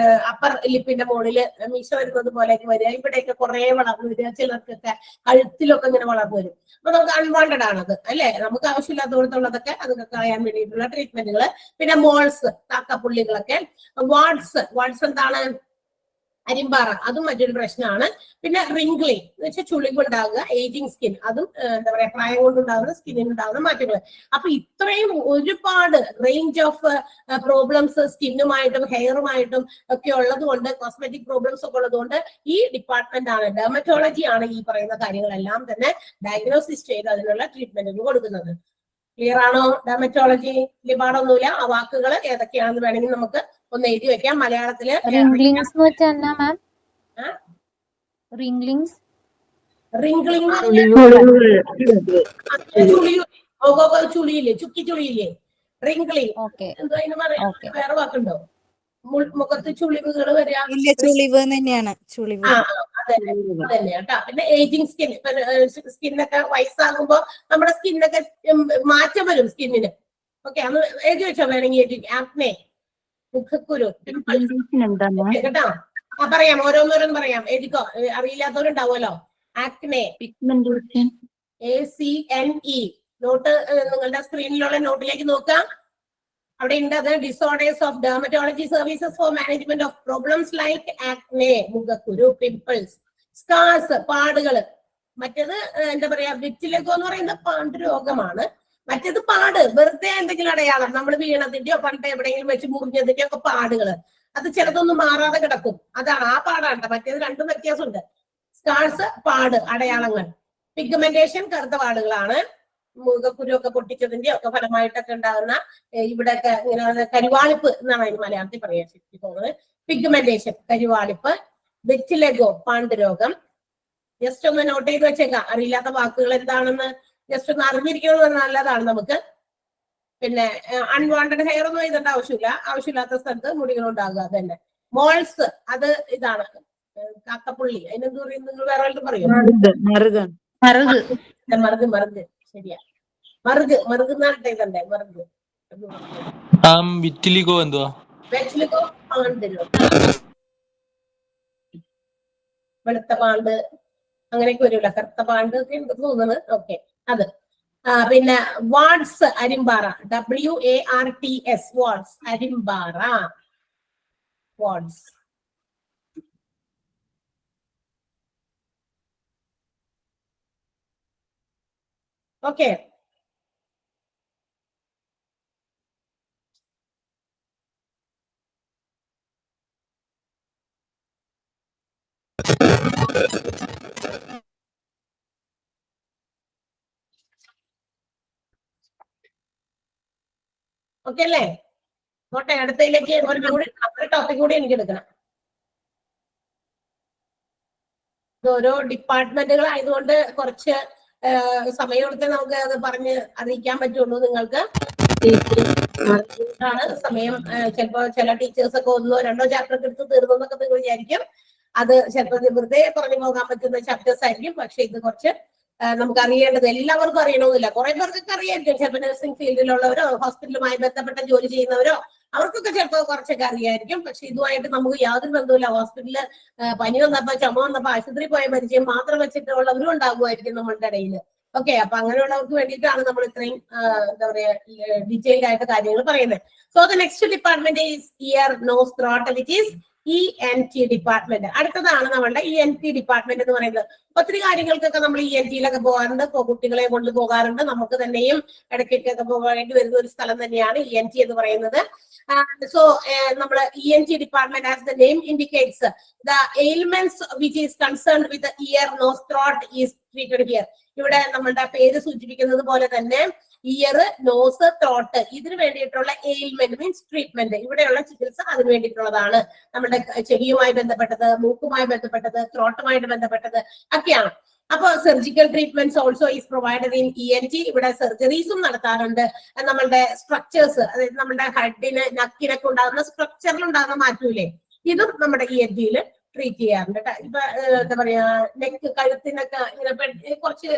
അപ്പർ ലിപ്പിന്റെ മുകളില് മീശ വരുന്നത് പോലെയൊക്കെ വരിക, ഇവിടെയൊക്കെ കുറെ വളർന്നു വരിക, ചിലർക്കൊക്കെ കഴുത്തിലൊക്കെ ഇങ്ങനെ വളർന്നു വരും. അപ്പൊ നമുക്ക് അൺവാണ്ടഡ് ആണത് അല്ലെ, നമുക്ക് ആവശ്യമില്ലാത്തടത്തുള്ളതൊക്കെ അതൊക്കെ കളയാൻ വേണ്ടിയിട്ടുള്ള ട്രീറ്റ്മെന്റുകൾ. പിന്നെ മോൾസ്, കാക്കപ്പുള്ളികളൊക്കെ. വാട്സ് എന്താണ്? അരിമ്പാറ, അതും മറ്റൊരു പ്രശ്നമാണ്. പിന്നെ റിംഗ്ലിംഗ് എന്ന് വെച്ചാൽ ചുളിവുണ്ടാകുക, ഏജിങ് സ്കിൻ, അതും എന്താ പറയാ പ്രായം കൊണ്ടുണ്ടാകുന്ന സ്കിന്നിനുണ്ടാകുന്ന മാറ്റങ്ങൾ. അപ്പൊ ഇത്രയും ഒരുപാട് റേഞ്ച് ഓഫ് പ്രോബ്ലംസ് സ്കിന്നുമായിട്ടും ഹെയറുമായിട്ടും ഒക്കെ ഉള്ളത് കൊണ്ട്, കോസ്മെറ്റിക് പ്രോബ്ലംസ് ഒക്കെ ഉള്ളതുകൊണ്ട് ഈ ഡിപ്പാർട്ട്മെന്റ് ആണ്, ഡെർമറ്റോളജി ആണ് ഈ പറയുന്ന കാര്യങ്ങളെല്ലാം തന്നെ ഡയഗ്നോസിസ് ചെയ്ത് അതിനുള്ള ട്രീറ്റ്മെന്റുകൾ കൊടുക്കുന്നത്. ക്ലിയർ ആണോ? ഡെർമറ്റോളജി ലിബാടൊന്നുമില്ല. ആ വാക്കുകൾ ഏതൊക്കെയാണെന്ന് വേണമെങ്കിൽ നമുക്ക് ഒന്ന് എഴുതി വെക്കാം. മലയാളത്തില് റിംഗ്ലിങ്സ് എന്ന് വെച്ചാൽ എന്നാ മാം? റിംഗ്ലിങ്സ് ചുളിയില്ലേ, ചുക്കി ചുളിയില്ലേ, റിംഗ്ലിംഗ്. എന്തോ അതിന് പറയാം, വേറെ വാക്കുണ്ടോ? മുഖത്ത് ചുളിവുകൾ വരിക, ചുളിവ് തന്നെയാണ്, ചുളിവ്. അതന്നെ കേട്ടോ. പിന്നെ ഏജിങ് സ്കിൻ, സ്കിന്നൊക്കെ വയസ്സാകുമ്പോ നമ്മുടെ സ്കിന്നൊക്കെ മാറ്റം വരും സ്കിന്നിന്. ഓക്കെ, അന്ന് എഴുതി വെച്ചോ വേണമെങ്കിൽ. ആക്നെ, മുഖക്കുരു, കേട്ടോ. പറയാം, ഓരോന്നോരോന്ന് പറയാം, എഴുതിക്കോ. അറിയില്ലാത്തവരുണ്ടാവുമല്ലോ. Acne, pigmentation, ACNE. നോട്ട് നിങ്ങളുടെ സ്ക്രീനിലുള്ള നോട്ടിലേക്ക് നോക്കാം. അവിടെ ഉണ്ട് അത്. Disorders of dermatology services for management of problems like acne, മുഖക്കുരു, പിംപിൾസ്, സ്കാർസ്, പാടുകള്. മറ്റേത് എന്താ പറയാ വിറ്റിലഗോ എന്ന് പറയുന്ന പാണ്ഡുരോഗമാണ്. മറ്റേത് പാട്, വെറുതെ എന്തെങ്കിലും അടയാളം, നമ്മൾ വീണതിന്റെയോ പണ്ട് എവിടെയെങ്കിലും വെച്ച് മുറിഞ്ഞതിന്റെയോ ഒക്കെ പാടുകള്. അത് ചിലതൊന്നും മാറാതെ കിടക്കും, അതാണ് ആ പാടാണ്. മറ്റേത് രണ്ടും വ്യത്യാസമുണ്ട്. സ്കാർസ്, പാട്, അടയാളങ്ങൾ. പിഗ്മെന്റേഷൻ, കറുത്ത പാടുകളാണ്. മുഖക്കുരു ഒക്കെ പൊട്ടിച്ചതിന്റെ ഒക്കെ ഫലമായിട്ടൊക്കെ ഉണ്ടാകുന്ന ഇവിടെയൊക്കെ ഇങ്ങനെ കരുവാളിപ്പ് എന്നാണ് അതിന് മലയാളത്തിൽ പറയാൻ ശരിക്കും തോന്നുന്നത്. പിഗ്മെന്റേഷൻ, കരുവാളിപ്പ്. വിറ്റിലഗോ, പാണ്ഡുരോഗം. ജസ്റ്റ് ഒന്ന് നോട്ട് ചെയ്ത് വെച്ചേക്കാം. അറിയില്ലാത്ത വാക്കുകൾ എന്താണെന്ന് ജസ്റ്റ് ഒന്ന് അറിഞ്ഞിരിക്കുന്നത് നല്ലതാണ് നമുക്ക്. പിന്നെ അൺവാണ്ടഡ് ഹെയർ ഒന്നും എഴുതേണ്ട ആവശ്യമില്ല. ആവശ്യമില്ലാത്ത സ്ഥലത്ത് മുടികൾ ഉണ്ടാകുക, അത് തന്നെ. മോൾസ്, അത് ഇതാണ് കാക്കപ്പുള്ളി. അതിനെന്ത് പറയും നിങ്ങൾ? വേറെ വല്ലതും പറയും? മറുക്. ശരിയാ, മറുക് എന്നാണ് എഴുതണ്ടേ. മറുക്, വിറ്റിലിഗോ എന്തുവാ? വെറ്റിലിഗോ, പാണ്ഡുരോഗം, വെളുത്ത പാണ്ട് അങ്ങനെയൊക്കെ വരുമല്ലോ, കറുത്ത പാണ്ട് ഒക്കെ ഉണ്ട് തോന്നുന്നത്. ഓക്കെ, അത്. പിന്നെ വാട്സ്, അരിമ്പാറ, WARTS, വാട്സ്, അരിമ്പാറ, വാട്സ്. ഓക്കെ, ഓക്കെ അല്ലേ? നോട്ടെ, അടുത്തതിലേക്ക് ഒരു ടോപ്പിക് കൂടി എനിക്ക് എടുക്കണം. ഓരോ ഡിപ്പാർട്ട്മെന്റുകൾ ആയതുകൊണ്ട് കുറച്ച് സമയം എടുത്ത് നമുക്ക് അത് പറഞ്ഞ് അറിയിക്കാൻ പറ്റുള്ളൂ നിങ്ങൾക്ക്. സമയം ചിലപ്പോ ചില ടീച്ചേഴ്സ് ഒക്കെ 1 or 2 ചാപ്റ്റർ എടുത്ത് തീർന്നൊക്കെ നിങ്ങൾ വിചാരിക്കും. അത് ചിലപ്പോൾ വെറുതെ പറഞ്ഞു പോകാൻ പറ്റുന്ന ചാപ്റ്റേഴ്സ് ആയിരിക്കും. പക്ഷെ ഇത് കുറച്ച് നമുക്ക് അറിയേണ്ടത്, എല്ലാവർക്കും അറിയണമെന്നില്ല. കുറെ പേർക്കൊക്കെ അറിയായിരിക്കും. ചിലപ്പോൾ നഴ്സിംഗ് ഫീൽഡിലുള്ളവരോ ഹോസ്പിറ്റലുമായി ബന്ധപ്പെട്ട ജോലി ചെയ്യുന്നവരോ അവർക്കൊക്കെ ചിലപ്പോൾ കുറച്ചൊക്കെ അറിയായിരിക്കും. പക്ഷെ ഇതുമായിട്ട് നമുക്ക് യാതൊരു ബന്ധവുമില്ല. ഹോസ്പിറ്റലില് പനി വന്നപ്പോ, ചുമ വന്നപ്പോ ആശുപത്രി പോയ പരിചയം മാത്രം വെച്ചിട്ടുള്ളവരും ഉണ്ടാകുമായിരിക്കും നമ്മളുടെ ഇടയിൽ. ഓക്കെ, അപ്പൊ അങ്ങനെയുള്ളവർക്ക് വേണ്ടിയിട്ടാണ് നമ്മൾ ഇത്രയും എന്താ പറയാ ഡീറ്റെയിൽഡ് ആയിട്ട് കാര്യങ്ങൾ പറയുന്നത്. So the next department is ear, nose, throat, which is ENT department. അടുത്തതാണ് നമ്മളുടെ ENT ഡിപ്പാർട്ട്മെന്റ് എന്ന് പറയുന്നത്. ഒത്തിരി കാര്യങ്ങൾക്കൊക്കെ നമ്മൾ ENTയിലൊക്കെ പോകാറുണ്ട്, കുട്ടികളെ കൊണ്ട് പോകാറുണ്ട്. നമുക്ക് തന്നെയും ഇടയ്ക്കൊക്കെ പോകേണ്ടി വരുന്ന ഒരു സ്ഥലം തന്നെയാണ് ENT എന്ന് പറയുന്നത്. സോ നമ്മൾ ENT department, as the name indicates, the ailments which is concerned with ear, nose, throat is treated here. ഇവിടെ നമ്മളുടെ പേര് സൂചിപ്പിക്കുന്നത് പോലെ തന്നെ ഇയർ, നോസ്, ത്രോട്ട് ഇതിന് വേണ്ടിയിട്ടുള്ള എയിൽമെന്റ് മീൻസ് ട്രീറ്റ്മെന്റ്, ഇവിടെയുള്ള ചികിത്സ അതിന് വേണ്ടിയിട്ടുള്ളതാണ്. നമ്മുടെ ചെവിയുമായി ബന്ധപ്പെട്ടത്, മൂക്കുമായി ബന്ധപ്പെട്ടത്, ത്രോട്ടുമായിട്ട് ബന്ധപ്പെട്ടത് ഒക്കെയാണ്. അപ്പൊ surgical treatments also is provided in ENT. ഇവിടെ സർജറീസും നടത്താറുണ്ട്. നമ്മളുടെ സ്ട്രക്ചേഴ്സ്, അതായത് നമ്മുടെ ഹെഡിന്, നക്കിനൊക്കെ ഉണ്ടാകുന്ന സ്ട്രക്ചറിൽ ഉണ്ടാകുന്ന മാറ്റൂലേ, ഇതും നമ്മുടെ ENTയിൽ ട്രീറ്റ് ചെയ്യാറുണ്ട് കേട്ടോ. ഇപ്പൊ എന്താ പറയാ നെക്ക് കഴുത്തിനൊക്കെ ഇങ്ങനെ കുറച്ച്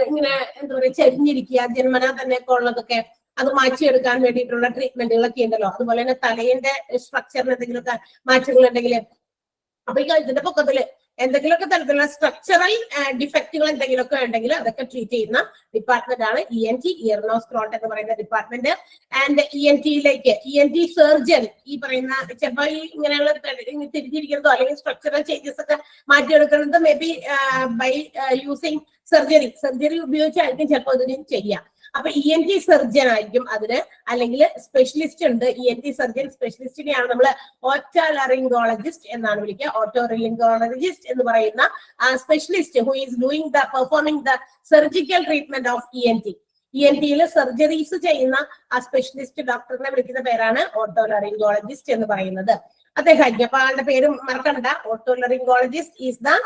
ഇങ്ങനെ എന്താ പറയാ ചെരിഞ്ഞിരിക്കുക, ജന്മനാ തന്നെ ഒക്കെ ഉള്ളതൊക്കെ അത് മാറ്റിയെടുക്കാൻ വേണ്ടിയിട്ടുള്ള ട്രീറ്റ്മെന്റുകളൊക്കെ ഉണ്ടല്ലോ. അതുപോലെ തന്നെ തലയുടെ സ്ട്രക്ചറിന് എന്തെങ്കിലുമൊക്കെ മാറ്റങ്ങൾ ഉണ്ടെങ്കിൽ, അപ്പൊ ഈ കഴുത്തിന്റെ പൊക്കത്തില് എന്തെങ്കിലുമൊക്കെ തരത്തിലുള്ള സ്ട്രക്ചറൽ ഡിഫക്റ്റുകൾ എന്തെങ്കിലുമൊക്കെ ഉണ്ടെങ്കിൽ അതൊക്കെ ട്രീറ്റ് ചെയ്യുന്ന ഡിപ്പാർട്ട്മെന്റ് ആണ് ENT, ഇയർ നോസ് ത്രോട്ട് എന്ന് പറയുന്ന ഡിപ്പാർട്ട്മെന്റ്. ആൻഡ് ENTയിലേക്ക് ENT സർജൻ ഈ പറയുന്ന ചിലപ്പോൾ ഈ ഇങ്ങനെയുള്ള തിരിഞ്ഞിരിക്കുന്നതോ അല്ലെങ്കിൽ സ്ട്രക്ചറൽ ചേഞ്ചസ് ഒക്കെ മാറ്റിയെടുക്കുന്നത് may be by using surgery ഉപയോഗിച്ചായിരിക്കും ചിലപ്പോൾ ഇതിന് ചെയ്യാം. അപ്പൊ ENT സർജൻ ആയിരിക്കും അതിന്, അല്ലെങ്കിൽ സ്പെഷ്യലിസ്റ്റ് ഉണ്ട്. ENT സർജൻ സ്പെഷ്യലിസ്റ്റിനെയാണ് നമ്മൾ ഓട്ടോലറിംഗോളജിസ്റ്റ് എന്നാണ് വിളിക്കുക. ഓട്ടോറിംഗോളജിസ്റ്റ് എന്ന് പറയുന്ന specialist who is doing the performing the surgical treatment of ENTയിൽ സർജറീസ് ചെയ്യുന്ന ആ സ്പെഷ്യലിസ്റ്റ് ഡോക്ടറിനെ വിളിക്കുന്ന പേരാണ് ഓട്ടോലറിംഗോളജിസ്റ്റ് എന്ന് പറയുന്നത്. അദ്ദേഹം അപ്പൊ ആളുടെ പേര് മറക്കണ്ട. Otolaryngologist is the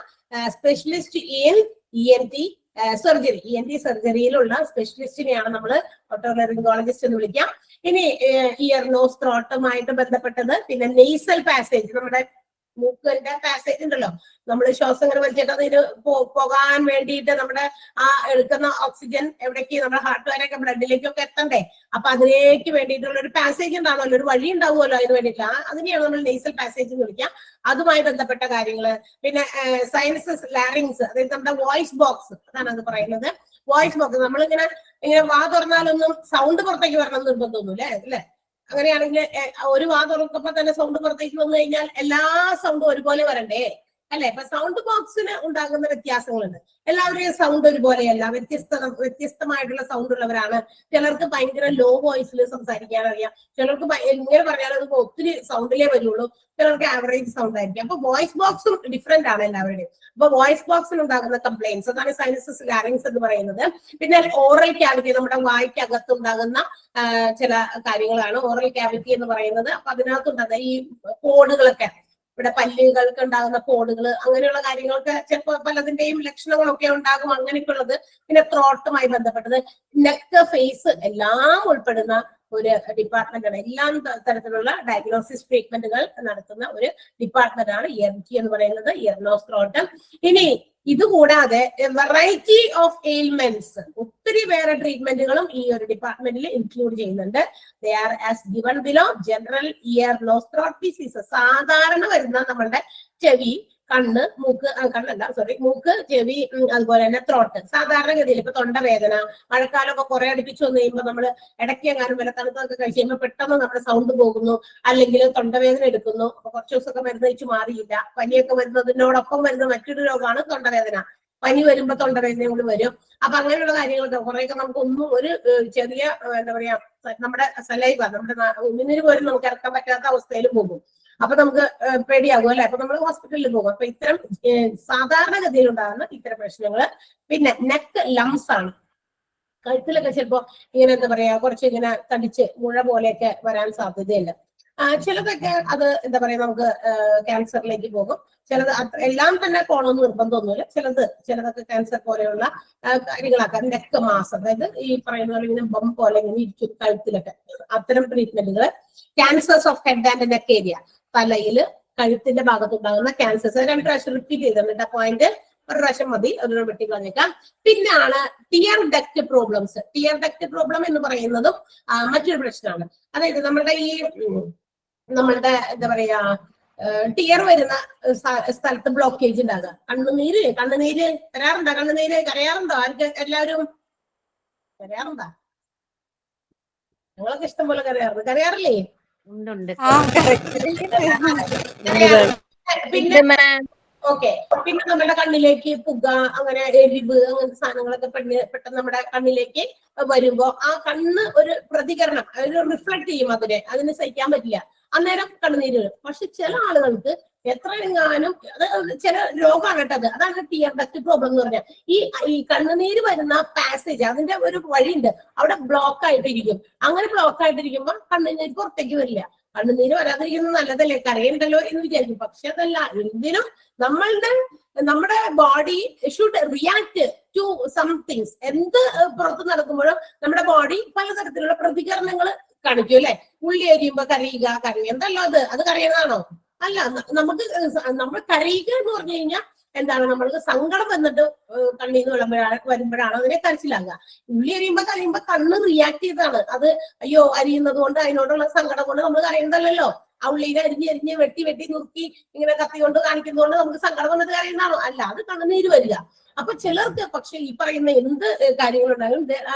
specialist in ENT surgery. ENT സർജറിയിലുള്ള സ്പെഷ്യലിസ്റ്റിനെയാണ് നമ്മൾ ഓട്ടോലറിംഗോളജിസ്റ്റ് എന്ന് വിളിക്കാം. ഇനി ഇയർ നോസ് ത്രോട്ടുമായിട്ട് ബന്ധപ്പെട്ടത് പിന്നെ നെയ്സൽ പാസേജ്, നമ്മുടെ മൂക്കിന്റെ പാസേജ് ഉണ്ടല്ലോ, നമ്മൾ ശ്വാസം ഇങ്ങനെ വലിച്ചിട്ട് അതിന് പോകാൻ വേണ്ടിയിട്ട് നമ്മുടെ ആ എടുക്കുന്ന ഓക്സിജൻ എവിടേക്ക് നമ്മുടെ ഹാർട്ട് വരെയൊക്കെ ബ്ലഡിലേക്കൊക്കെ എത്തണ്ടേ. അപ്പൊ അതിലേക്ക് വേണ്ടിയിട്ടുള്ള ഒരു പാസേജ് ഉണ്ടാവുമല്ലോ, ഒരു വഴി ഉണ്ടാവുമല്ലോ അതിന് വേണ്ടിയിട്ട്, അതിനെയാണ് നമ്മൾ നെയ്സൽ പാസേജ് എന്ന് വിളിക്കാം. അതുമായി ബന്ധപ്പെട്ട കാര്യങ്ങള്. പിന്നെ സൈനസസ്, ലാരിങ്സ്, അതായത് നമ്മുടെ വോയിസ് ബോക്സ്, അതാണ് അത് പറയുന്നത്. വോയിസ് ബോക്സ് നമ്മളിങ്ങനെ വാ തുറന്നാലൊന്നും സൗണ്ട് പുറത്തേക്ക് വരണം നിർബന്ധമൊന്നുമില്ലേ, അല്ലേ? അങ്ങനെയാണെങ്കിൽ ഒരു വാ തുറക്കുമ്പോ തന്നെ സൗണ്ട് പുറത്തേക്ക് വന്നു കഴിഞ്ഞാൽ എല്ലാ സൗണ്ടും ഒരുപോലെ വരണ്ടേ, അല്ലെ? ഇപ്പൊ സൗണ്ട് ബോക്സിന് ഉണ്ടാകുന്ന വ്യത്യാസങ്ങളുണ്ട്. എല്ലാവരുടെയും സൗണ്ട് ഒരുപോലെയല്ല, വ്യത്യസ്തമായിട്ടുള്ള സൗണ്ട് ഉള്ളവരാണ്. ചിലർക്ക് ഭയങ്കര ലോ വോയിസിൽ സംസാരിക്കാൻ അറിയാം, ചിലർക്ക് ഇങ്ങനെ പറഞ്ഞാൽ അത് ഒത്തിരി സൗണ്ടിലേ വരുള്ളൂ, ചിലർക്ക് ആവറേജ് സൗണ്ട് ആയിരിക്കും. അപ്പൊ വോയിസ് ബോക്സും ഡിഫറെന്റ് ആണ് എല്ലാവരുടെയും. അപ്പൊ വോയിസ് ബോക്സിൽ ഉണ്ടാകുന്ന കംപ്ലൈൻസ്, അതാണ് സൈനസസ്, ലാരിങ്സ് എന്ന് പറയുന്നത്. പിന്നെ ഓറൽ ക്യാവിറ്റി, നമ്മുടെ വായ്ക്കകത്ത് ഉണ്ടാകുന്ന ചില കാര്യങ്ങളാണ് ഓറൽ ക്യാവിറ്റി എന്ന് പറയുന്നത്. അപ്പൊ അതിനകത്തുണ്ടാകുന്ന ഈ പോടുകളൊക്കെ, ഇവിടെ പല്ലുകൾക്ക് ഉണ്ടാകുന്ന പോടുകൾ, അങ്ങനെയുള്ള കാര്യങ്ങൾക്ക് ചിലപ്പോൾ പലതിന്റെയും ലക്ഷണങ്ങളൊക്കെ ഉണ്ടാകും, അങ്ങനെയൊക്കെ ഉള്ളത്. പിന്നെ ത്രോട്ടുമായി ബന്ധപ്പെട്ടത്, നെക്ക്, ഫേസ് എല്ലാം ഉൾപ്പെടുന്ന ഒരു ഡിപ്പാർട്ട്മെന്റ് ആണ്. എല്ലാ തരത്തിലുള്ള ഡയഗ്നോസിസ് ട്രീറ്റ്മെന്റുകൾ നടത്തുന്ന ഒരു ഡിപ്പാർട്ട്മെന്റ് ആണ് ENT എന്ന് പറയുന്നത്, ഇയർ നോസ് ത്രോട്ട്. ഇനി ഇതുകൂടാതെ വെറൈറ്റി ഓഫ് എയിൽമെന്റ്സ്, ഒത്തിരി വേറെ ട്രീറ്റ്മെന്റുകളും ഈ ഒരു ഡിപ്പാർട്ട്മെന്റിൽ ഇൻക്ലൂഡ് ചെയ്യുന്നുണ്ട്. They are as given below. General ear nose throat diseases, സാധാരണ വരുന്ന നമ്മളുടെ ചെവി, കണ്ണ്, മൂക്ക്, മൂക്ക്, ചെവി, അതുപോലെ തന്നെ ത്രോട്ട്. സാധാരണഗതിയിൽ ഇപ്പൊ തൊണ്ടവേദന, മഴക്കാലമൊക്കെ കുറെ അടുപ്പിച്ച് വന്നു കഴിയുമ്പോൾ നമ്മൾ ഇടയ്ക്ക് എങ്ങാനും വില തണുത്തൊക്കെ കഴിച്ച് കഴിയുമ്പോൾ പെട്ടെന്ന് നമ്മുടെ സൗണ്ട് പോകുന്നു, അല്ലെങ്കിൽ തൊണ്ടവേദന എടുക്കുന്നു. അപ്പൊ കുറച്ച് ദിവസമൊക്കെ മരുന്ന് കഴിച്ച് മാറിയില്ല. പനിയൊക്കെ വരുന്നതിനോടൊപ്പം വരുന്ന മറ്റൊരു രോഗമാണ് തൊണ്ടവേദന. പനി വരുമ്പോ തൊണ്ടവേദന കൂടി വരും. അപ്പൊ അങ്ങനെയുള്ള കാര്യങ്ങളൊക്കെ കുറെയൊക്കെ നമുക്കൊന്നും ഒരു ചെറിയ എന്താ പറയാ നമ്മുടെ സലൈവ, നമ്മുടെ ഉമിനീര് പോലും നമുക്ക് ഇറക്കാൻ പറ്റാത്ത അവസ്ഥയിൽ പോകും. അപ്പൊ നമുക്ക് പേടിയാകും, അല്ലെ? അപ്പൊ നമ്മൾ ഹോസ്പിറ്റലിൽ പോകും. അപ്പൊ ഇത്തരം സാധാരണഗതിയിൽ ഉണ്ടാകുന്ന ഇത്തരം പ്രശ്നങ്ങള്. പിന്നെ നെക്ക് ലംസ് ആണ്. കഴുത്തിലൊക്കെ ചിലപ്പോ ഇങ്ങനെ എന്താ പറയാ കുറച്ച് ഇങ്ങനെ തടിച്ച് മുഴ പോലെയൊക്കെ വരാൻ സാധ്യതയുണ്ട്. ചിലതൊക്കെ അത് എന്താ പറയാ നമുക്ക് ക്യാൻസറിലേക്ക് പോകും. ചിലത് എല്ലാം തന്നെ പോകണമെന്ന് നിർബന്ധമൊന്നുമില്ല. ചിലതൊക്കെ ക്യാൻസർ പോലെയുള്ള കാര്യങ്ങളാക്കാം. നെക്ക് മാസ്, അതായത് ഈ പറയുന്ന പോലെ ഇങ്ങനെ ബം പോലെ ഇങ്ങനെ ഇരിക്കും കഴുത്തിലൊക്കെ. അത്തരം ട്രീറ്റ്മെന്റുകൾ. Cancers of head and neck area, തലയില് കഴുത്തിന്റെ ഭാഗത്തുണ്ടാകുന്ന ക്യാൻസേഴ്സ്. 2 പ്രാവശ്യം റിപ്പീറ്റ് ചെയ്തിട്ടുണ്ട്. പോയിന്റ് ഒരു പ്രാവശ്യം മതി, ഒരു വെട്ടി കളഞ്ഞേക്കാം. പിന്നാണ് tear duct problems. Tear duct problem എന്ന് പറയുന്നതും മറ്റൊരു പ്രശ്നമാണ്. അതായത് നമ്മളുടെ നമ്മളുടെ എന്താ പറയാ ടിയർ വരുന്ന സ്ഥലത്ത് ബ്ലോക്കേജ് ഉണ്ടാകുക. കണ്ണുനീര് വരാറുണ്ടോ? കണ്ണുനീര് കരയാറുണ്ടോ? ആർക്ക്? എല്ലാവരും കരയാറുണ്ടോ? ഞങ്ങളൊക്കെ ഇഷ്ടം പോലെ കരയാറില്ലേ? പിന്നെ പിന്നെ നമ്മുടെ കണ്ണിലേക്ക് പുക, അങ്ങനെ എരിവ്, അങ്ങനത്തെ സാധനങ്ങളൊക്കെ പെട്ടെന്ന് നമ്മുടെ കണ്ണിലേക്ക് വരുമ്പോ ആ കണ്ണ് ഒരു പ്രതികരണം, ഒരു റിഫ്ലക്ട് ചെയ്യും. അതിന് സഹിക്കാൻ പറ്റില്ല, അന്നേരം കണ്ണുനീര് വരും. പക്ഷെ ചില ആളുകൾക്ക് എത്രയെങ്ങാനും ചില രോഗമാണ് കേട്ടത്. അതാണ് ടിയർ ഡക്ട് പ്രോബ്ലം എന്ന് പറഞ്ഞാൽ. ഈ കണ്ണുനീര് വരുന്ന പാസേജ്, അതിന്റെ ഒരു വഴിയുണ്ട്, അവിടെ ബ്ലോക്ക് ആയിട്ടിരിക്കും. അങ്ങനെ ബ്ലോക്ക് ആയിട്ടിരിക്കുമ്പോൾ കണ്ണുനീര് പുറത്തേക്ക് വരില്ല. കണ്ണുനീര് വരാതിരിക്കുന്നത് നല്ലതല്ലേ, കരയുണ്ടല്ലോ എന്ന് വിചാരിക്കും. പക്ഷെ അതല്ല. എന്തിനും നമ്മുടെ body should react to somethings. എന്ത് പുറത്ത് നടക്കുമ്പോഴും നമ്മുടെ ബോഡി പലതരത്തിലുള്ള പ്രതികരണങ്ങൾ കാണിക്കും, അല്ലെ? ഉള്ളി എരിയുമ്പോ കരയുക, എന്തല്ലോ അത് കരയുന്നതാണോ? അല്ല നമുക്ക് നമ്മൾ കരയുക എന്ന് പറഞ്ഞു കഴിഞ്ഞാൽ എന്താണ്, നമ്മൾക്ക് സങ്കടം വന്നിട്ട് കണ്ണീന്ന് വരുമ്പോഴാണ് അതിനെ കരച്ചിലാകുക. ഉള്ളി കരയുമ്പോ കണ്ണ് റിയാക്ട് ചെയ്താണ്. അത് അയ്യോ അരിയുന്നത് കൊണ്ട് അതിനോടുള്ള സങ്കടം കൊണ്ട് നമ്മൾ കരയുന്നതല്ലോ. ആ ഉള്ളിനെ അരിഞ്ഞ് വെട്ടി നുറുക്കി ഇങ്ങനെ കത്തി കൊണ്ട് കാണിക്കുന്നതുകൊണ്ട് നമുക്ക് സങ്കടം വന്നിട്ട് കരയുന്നതാണോ? അല്ല, അത് കണ്ണുനീര് വരിക. അപ്പൊ ചിലർക്ക് പക്ഷെ ഈ പറയുന്ന എന്ത് കാര്യങ്ങളുണ്ടാകും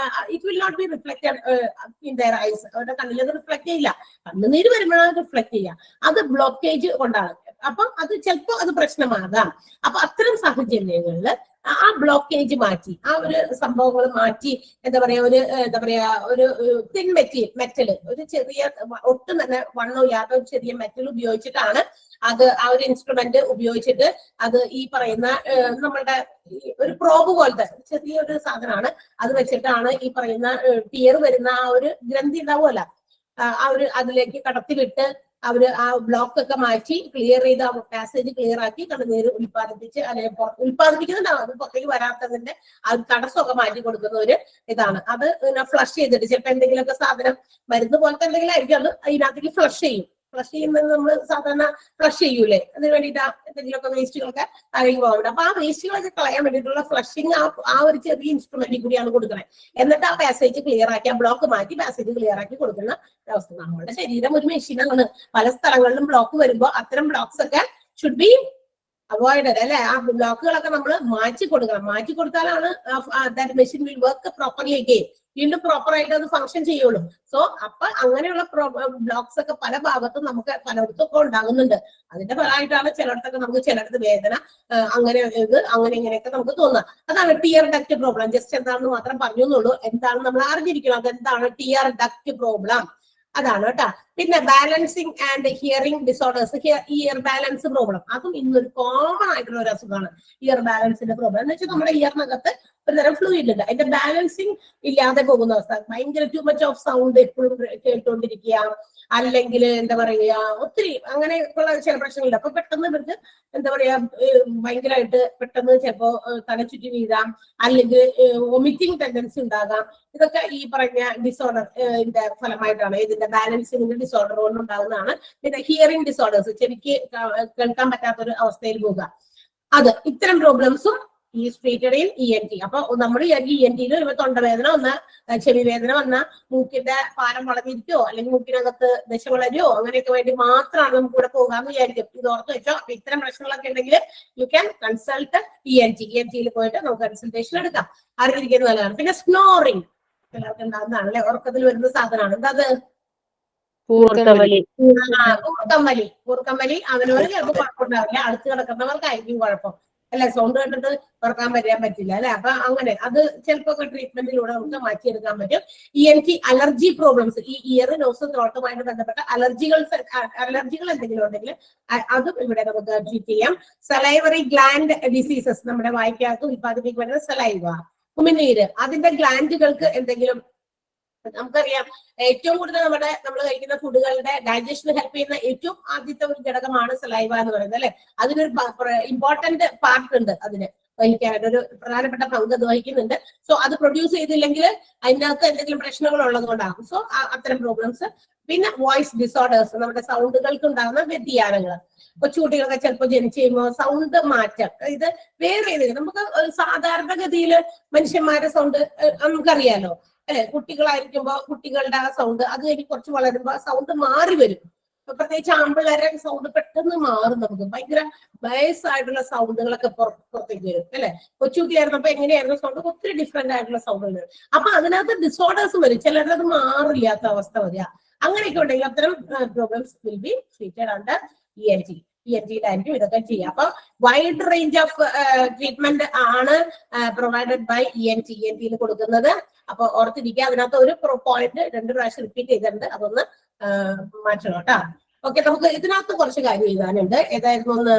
it will not be reflected in their eyes. അവരുടെ കണ്ണിൽ അത് റിഫ്ലക്ട് ചെയ്യില്ല. കണ്ണുനീര് വരുമ്പോഴാണ് റിഫ്ലക്ട് ചെയ്യുക. അത് ബ്ലോക്കേജ് കൊണ്ടാണ്. അപ്പൊ അത് ചിലപ്പോ അത് പ്രശ്നമാകാം. അപ്പൊ അത്തരം സാഹചര്യങ്ങളിൽ ആ ബ്ലോക്കേജ് മാറ്റി, ആ ഒരു സംഭവങ്ങൾ മാറ്റി, എന്താ പറയാ ഒരു തിൻ മെറ്റൽ, ഒരു ചെറിയ ഒട്ടും തന്നെ വണ്ണമില്ലാത്ത ഒരു ചെറിയ മെറ്റൽ ഉപയോഗിച്ചിട്ടാണ് അത് ആ ഒരു ഇൻസ്ട്രുമെന്റ് ഉപയോഗിച്ചിട്ട് അത് ഈ പറയുന്ന നമ്മളുടെ ഒരു പ്രോബ് പോലത്തെ ചെറിയൊരു സാധനമാണ്. അത് വെച്ചിട്ടാണ് ഈ പറയുന്ന ടിയർ വരുന്ന ആ ഒരു ഗ്രന്ഥി ഉണ്ടാവുമല്ല, ആ ഒരു അതിലേക്ക് കടത്തിവിട്ട് അവര് ആ ബ്ലോക്ക് ഒക്കെ മാറ്റി ക്ലിയർ ചെയ്ത് ആ പാസേജ് ക്ലിയർ ആക്കി കണ്ണുനീര് ഉൽപ്പാദിപ്പിച്ച് അല്ലെങ്കിൽ ഉൽപ്പാദിപ്പിക്കുന്നുണ്ടാവും. അത് പുറത്തേക്ക് വരാത്തതിന്റെ ആ തടസ്സമൊക്കെ മാറ്റി കൊടുക്കുന്ന ഒരു ഇതാണ്. അത് ഫ്ലഷ് ചെയ്തിട്ട് ചിലപ്പോൾ എന്തെങ്കിലുമൊക്കെ സാധനം മരുന്ന് പോലത്തെ എന്തെങ്കിലും ആയിരിക്കും, അത് അതിനകത്തേക്ക് ഫ്ലഷ് ചെയ്യും. ഫ്ലഷ് ചെയ്യുന്നത് നമ്മൾ സാധാരണ ഫ്ലഷ് ചെയ്യൂലേ, അതിന് വേണ്ടിയിട്ട് എന്തെങ്കിലുമൊക്കെ വേസ്റ്റുകളൊക്കെ താഴേക്ക് പോകാൻ. അപ്പൊ ആ വേസ്റ്റുകളൊക്കെ കളയാൻ വേണ്ടിയിട്ടുള്ള ഫ്ലഷിങ് ആ ഒരു ചെറിയ ഇൻസ്ട്രുമെന്റിൽ കൂടിയാണ് കൊടുക്കുന്നത്. എന്നിട്ട് ആ പാസേജ് ക്ലിയർ ആക്കി, ആ ബ്ലോക്ക് മാറ്റി പാസേജ് ക്ലിയർ ആക്കി കൊടുക്കുന്ന അവസ്ഥ. നമ്മുടെ ശരീരം ഒരു മെഷീനാണ്. പല സ്ഥലങ്ങളിലും ബ്ലോക്ക് വരുമ്പോൾ അത്തരം ബ്ലോക്സ് ഒക്കെ ഷുഡ് ബി അവോയ്ഡഡ് അല്ലെ. ആ ബ്ലോക്കുകളൊക്കെ നമ്മൾ മാറ്റി കൊടുക്കണം. മാറ്റി കൊടുത്താലാണ് that machine will work properly again. വീണ്ടും പ്രോപ്പർ ആയിട്ട് അത് ഫംഗ്ഷൻ ചെയ്യുള്ളൂ. സോ അപ്പൊ അങ്ങനെയുള്ള ബ്ലോക്സ് ഒക്കെ പല ഭാഗത്തും നമുക്ക് പലയിടത്തും ഒക്കെ ഉണ്ടാകുന്നുണ്ട്. അതിന്റെ ഫലമായിട്ടാണ് ചിലയിടത്തൊക്കെ നമുക്ക് ചിലയിടത്ത് വേദന അങ്ങനെ ഇങ്ങനെയൊക്കെ നമുക്ക് തോന്നുക. അതാണ് ടിയർ ഡക്ട് പ്രോബ്ലം. ജസ്റ്റ് എന്താണെന്ന് മാത്രം പറഞ്ഞു എന്നുള്ളൂ. എന്താണ് നമ്മൾ അറിഞ്ഞിരിക്കണം, അതെന്താണ് ടിയർ ഡക്ട് പ്രോബ്ലം, അതാണ് കേട്ടോ. പിന്നെ balancing and hearing disorders, year balance problem, അതും ഇന്നൊരു കോമൺ ആയിട്ടുള്ള ഒരു അസുഖമാണ്. ഇയർ ബാലൻസിന്റെ പ്രോബ്ലം എന്ന് വെച്ചാൽ നമ്മുടെ ഇയറിനകത്ത് ഒരു തരം ഫ്ലൂയിഡ് ഉണ്ട്, അതിന്റെ ബാലൻസിങ് ഇല്ലാതെ പോകുന്ന അവസ്ഥ. ഭയങ്കര ടു മച്ച് ഓഫ് സൗണ്ട് എപ്പോഴും കേട്ടുകൊണ്ടിരിക്കുക, അല്ലെങ്കിൽ എന്താ പറയുക ഒത്തിരി അങ്ങനെയൊക്കെയുള്ള ചില പ്രശ്നങ്ങളുണ്ട്. അപ്പൊ പെട്ടെന്ന് ഇവർക്ക് എന്താ പറയാ ഭയങ്കരമായിട്ട് പെട്ടെന്ന് ചിലപ്പോ തലച്ചുറ്റി വീഴാം, അല്ലെങ്കിൽ വൊമിറ്റിംഗ് ടെൻഡൻസി ഉണ്ടാകാം. ഇതൊക്കെ ഈ പറഞ്ഞ ഡിസോർഡറിന്റെ ഫലമായിട്ടാണ്, ഇതിന്റെ ബാലൻസിങ്ങിന്റെ ഡിസോർഡർ കൊണ്ട് ഉണ്ടാകുന്നതാണ്. പിന്നെ ഹിയറിംഗ് ഡിസോർഡേഴ്സ്, ചെവിക്ക് കേൾക്കാൻ പറ്റാത്തൊരു അവസ്ഥയിൽ പോകുക, അത് ഇത്തരം പ്രോബ്ലംസും ഈ ട്രീറ്റഡ് ഇൻ ENT. അപ്പൊ നമ്മൾ ENTയിൽ ഒരു തൊണ്ടവേദന വന്ന, ചെവി വേദന വന്ന, മൂക്കിന്റെ പാരം വളഞ്ഞിരിക്കോ അല്ലെങ്കിൽ മൂക്കിനകത്ത് ദശ വളരോ അങ്ങനെയൊക്കെ വേണ്ടി മാത്രമാണ് നമുക്ക് ഇവിടെ പോകാമെന്ന് വിചാരിക്കും. ഇത് ഓർത്ത് വെച്ചോ. അപ്പൊ ഇത്തരം പ്രശ്നങ്ങളൊക്കെ ഉണ്ടെങ്കിൽ യു ക്യാൻ കൺസൾട്ട് ENTയിൽ പോയിട്ട് നമുക്ക് കൺസൾട്ടേഷൻ എടുക്കാം. അറിഞ്ഞിരിക്കുന്നത് നല്ലതാണ്. പിന്നെ സ്നോറിങ് എല്ലാവർക്കും ഉണ്ടാകുന്നതാണ് അല്ലെ, ഉറക്കത്തിൽ വരുന്ന സാധനമാണ്. എന്താ അത്? കൂർക്കവലി. കൂർക്കമ്പലി അവനോട് ചിലപ്പോൾ കുഴപ്പമുണ്ടാവില്ല, അടുത്ത് കിടക്കുന്നവർക്കായിരിക്കും കുഴപ്പം അല്ലെ. സൗണ്ട് കേട്ടിട്ട് ഉറക്കാൻ വരാൻ പറ്റില്ല അല്ലെ. അപ്പൊ അങ്ങനെ അത് ചിലപ്പോ ട്രീറ്റ്മെന്റിലൂടെ നമുക്ക് മാറ്റിയെടുക്കാൻ പറ്റും. ENT അലർജി പ്രോബ്ലംസ്, ഈ ഇയർ നോസ് ത്രോട്ടുമായിട്ട് ബന്ധപ്പെട്ട അലർജികൾ എന്തെങ്കിലും ഉണ്ടെങ്കിൽ അതും ഇവിടെ നമുക്ക് ട്രീറ്റ് ചെയ്യാം. സലൈവറി ഗ്ലാൻഡ് ഡിസീസസ്, നമ്മുടെ വായ്ക്കകത്ത് ഉൽപ്പാദിപ്പിക്കുന്ന സലൈവ, ഉമിനീര്, അതിന്റെ ഗ്ലാൻഡുകൾക്ക് എന്തെങ്കിലും, നമുക്കറിയാം ഏറ്റവും കൂടുതൽ നമ്മൾ കഴിക്കുന്ന ഫുഡുകളുടെ ഡൈജഷന് ഹെൽപ്പ് ചെയ്യുന്ന ഏറ്റവും ആദ്യത്തെ ഒരു ഘടകമാണ് സലൈവ എന്ന് പറയുന്നത് അല്ലെ. അതിനൊരു ഇമ്പോർട്ടന്റ് പാർട്ട് ഉണ്ട്, അതിന് വഹിക്കാനായിട്ട് ഒരു പ്രധാനപ്പെട്ട പങ്ക് അത് വഹിക്കുന്നുണ്ട്. സോ അത് പ്രൊഡ്യൂസ് ചെയ്തില്ലെങ്കിൽ അതിനകത്ത് എന്തെങ്കിലും പ്രശ്നങ്ങൾ ഉള്ളത് കൊണ്ടാകും. സോ അത്തരം പ്രോബ്ലംസ്. പിന്നെ വോയിസ് ഡിസോർഡേഴ്സ്, നമ്മുടെ സൗണ്ടുകൾക്ക് ഉണ്ടാകുന്ന വ്യതിയാനങ്ങൾ. കൊച്ചുകുട്ടികളൊക്കെ ചിലപ്പോൾ ജനിച്ചു കഴിയുമ്പോൾ സൗണ്ട് മാറ്റം, ഇത് വേറെ നമുക്ക് സാധാരണഗതിയിൽ മനുഷ്യന്മാരുടെ സൗണ്ട് നമുക്കറിയാലോ അല്ലെ. കുട്ടികളായിരിക്കുമ്പോ കുട്ടികളുടെ ആ സൗണ്ട്, അത് കഴിഞ്ഞ് കുറച്ച് വളരുമ്പോ സൗണ്ട് മാറി വരും. പ്രത്യേകിച്ച് ആമ്പിള്ളേരെ സൗണ്ട് പെട്ടെന്ന് മാറും. നമുക്ക് ഭയങ്കര വയസ്സായിട്ടുള്ള സൗണ്ടുകളൊക്കെ പുറത്തേക്ക് വരും അല്ലെ. കൊച്ചുകുട്ടിയായിരുന്നപ്പോ എങ്ങനെയായിരുന്നു സൗണ്ട്, ഒത്തിരി ഡിഫറെന്റ് ആയിട്ടുള്ള സൗണ്ടുകൾ. അപ്പൊ അതിനകത്ത് ഡിസോർഡേഴ്സ് വരും, ചിലരുടെ അത് മാറില്ലാത്ത അവസ്ഥ വരിക. അങ്ങനെയൊക്കെ ഉണ്ടെങ്കിൽ അത്തരം problems will be treated under ENTയിലായിരിക്കും ഇതൊക്കെ ചെയ്യാം. അപ്പൊ വൈഡ് റേഞ്ച് ഓഫ് ട്രീറ്റ്മെന്റ് ആണ് പ്രൊവൈഡഡ് ബൈ ENTയിൽ കൊടുക്കുന്നത്. അപ്പൊ ഓർത്തിരിക്കുക. അതിനകത്ത് ഒരു പോയിന്റ് 2 പ്രാവശ്യം റിപ്പീറ്റ് ചെയ്തിട്ടുണ്ട്, അതൊന്ന് മാറ്റണം കേട്ടോ. ഓക്കെ, നമുക്ക് ഇതിനകത്ത് കുറച്ച് കാര്യം എഴുതാനുണ്ട്. ഏതായിരുന്നു ഒന്ന്?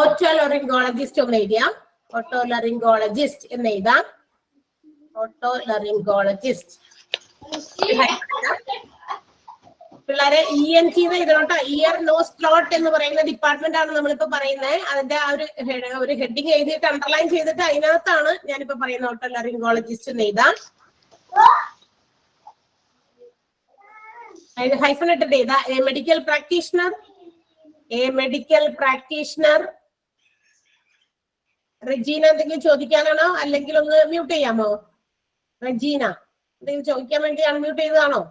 ഓട്ടോലറിംഗോളജിസ്റ്റ് ഒന്ന് എഴുതിയാം. ഓട്ടോലറിംഗോളജിസ്റ്റ് എന്ന് എഴുതാം. ഓട്ടോലറിംഗോളജിസ്റ്റ് പിള്ളേരെ ENT എഴുതണോട്ടോ. ഇയർ നോസ് ത്രോട്ട് എന്ന് പറയുന്ന ഡിപ്പാർട്ട്മെന്റ് ആണ് നമ്മളിപ്പോ പറയുന്നത്. അതിന്റെ ആ ഒരു ഹെഡിങ് എഴുതിയിട്ട് അണ്ടർലൈൻ ചെയ്തിട്ട് അതിനകത്താണ് ഞാനിപ്പോ പറയുന്ന ഓട്ടോലാറിംഗോളജിസ്റ്റ് എന്ന് എഴുതാം. അതിന് ഹൈഫൻ ഇട്ടിട്ട് എഴുതാ. A medical practitioner, a medical practitioner. Regina എന്തെങ്കിലും ചോദിക്കാനാണോ അല്ലെങ്കിൽ ഒന്ന് മ്യൂട്ട് ചെയ്യാമോ? റെജീന എന്തെങ്കിലും ചോദിക്കാൻ വേണ്ടി അൺമ്യൂട്ട് ചെയ്തതാണോ?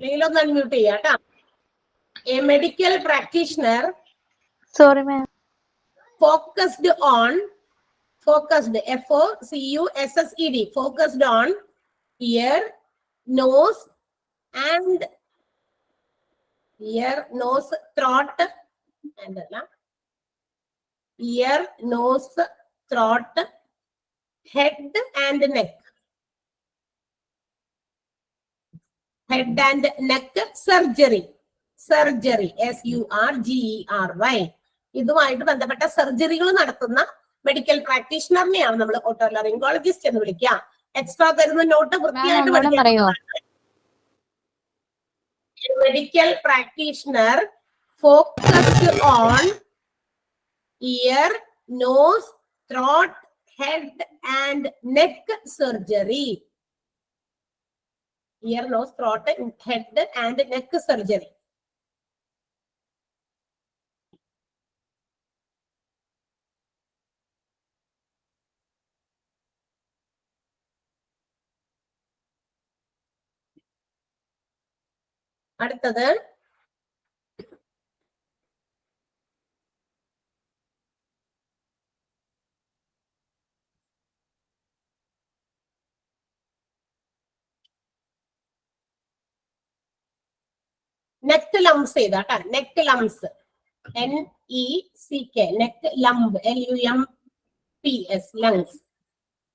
അല്ലെങ്കിൽ ഒന്ന് അൺമ്യൂട്ട് ചെയ്യാം കേട്ടോ. A medical practitioner sorry ma'am. Focused on, focused FOCUSSED, focused on ear, nose and ear, nose, throat and അല്ല ear, nose, throat, head and neck, head and neck surgery, surgery SURGERY. ഇതുമായിട്ട് ബന്ധപ്പെട്ട സർജറികൾ നടത്തുന്ന medical പ്രാക്ടീഷണറിനെയാണ് നമ്മൾ ഓട്ടോലാറിംഗോളജിസ്റ്റ് എന്ന് വിളിക്കുക. Extra തരുന്ന note വൃത്തിയായിട്ട് പഠിക്കുക. Medical practitioner focused on ear, nose, throat, head and neck surgery. Ear, nose, throat, head and neck surgery. അടുത്തത് നെക്ക് ലംസ് ചെയ്താട്ടാ. Neck lumps NECK, neck lump LUMPS, lungs.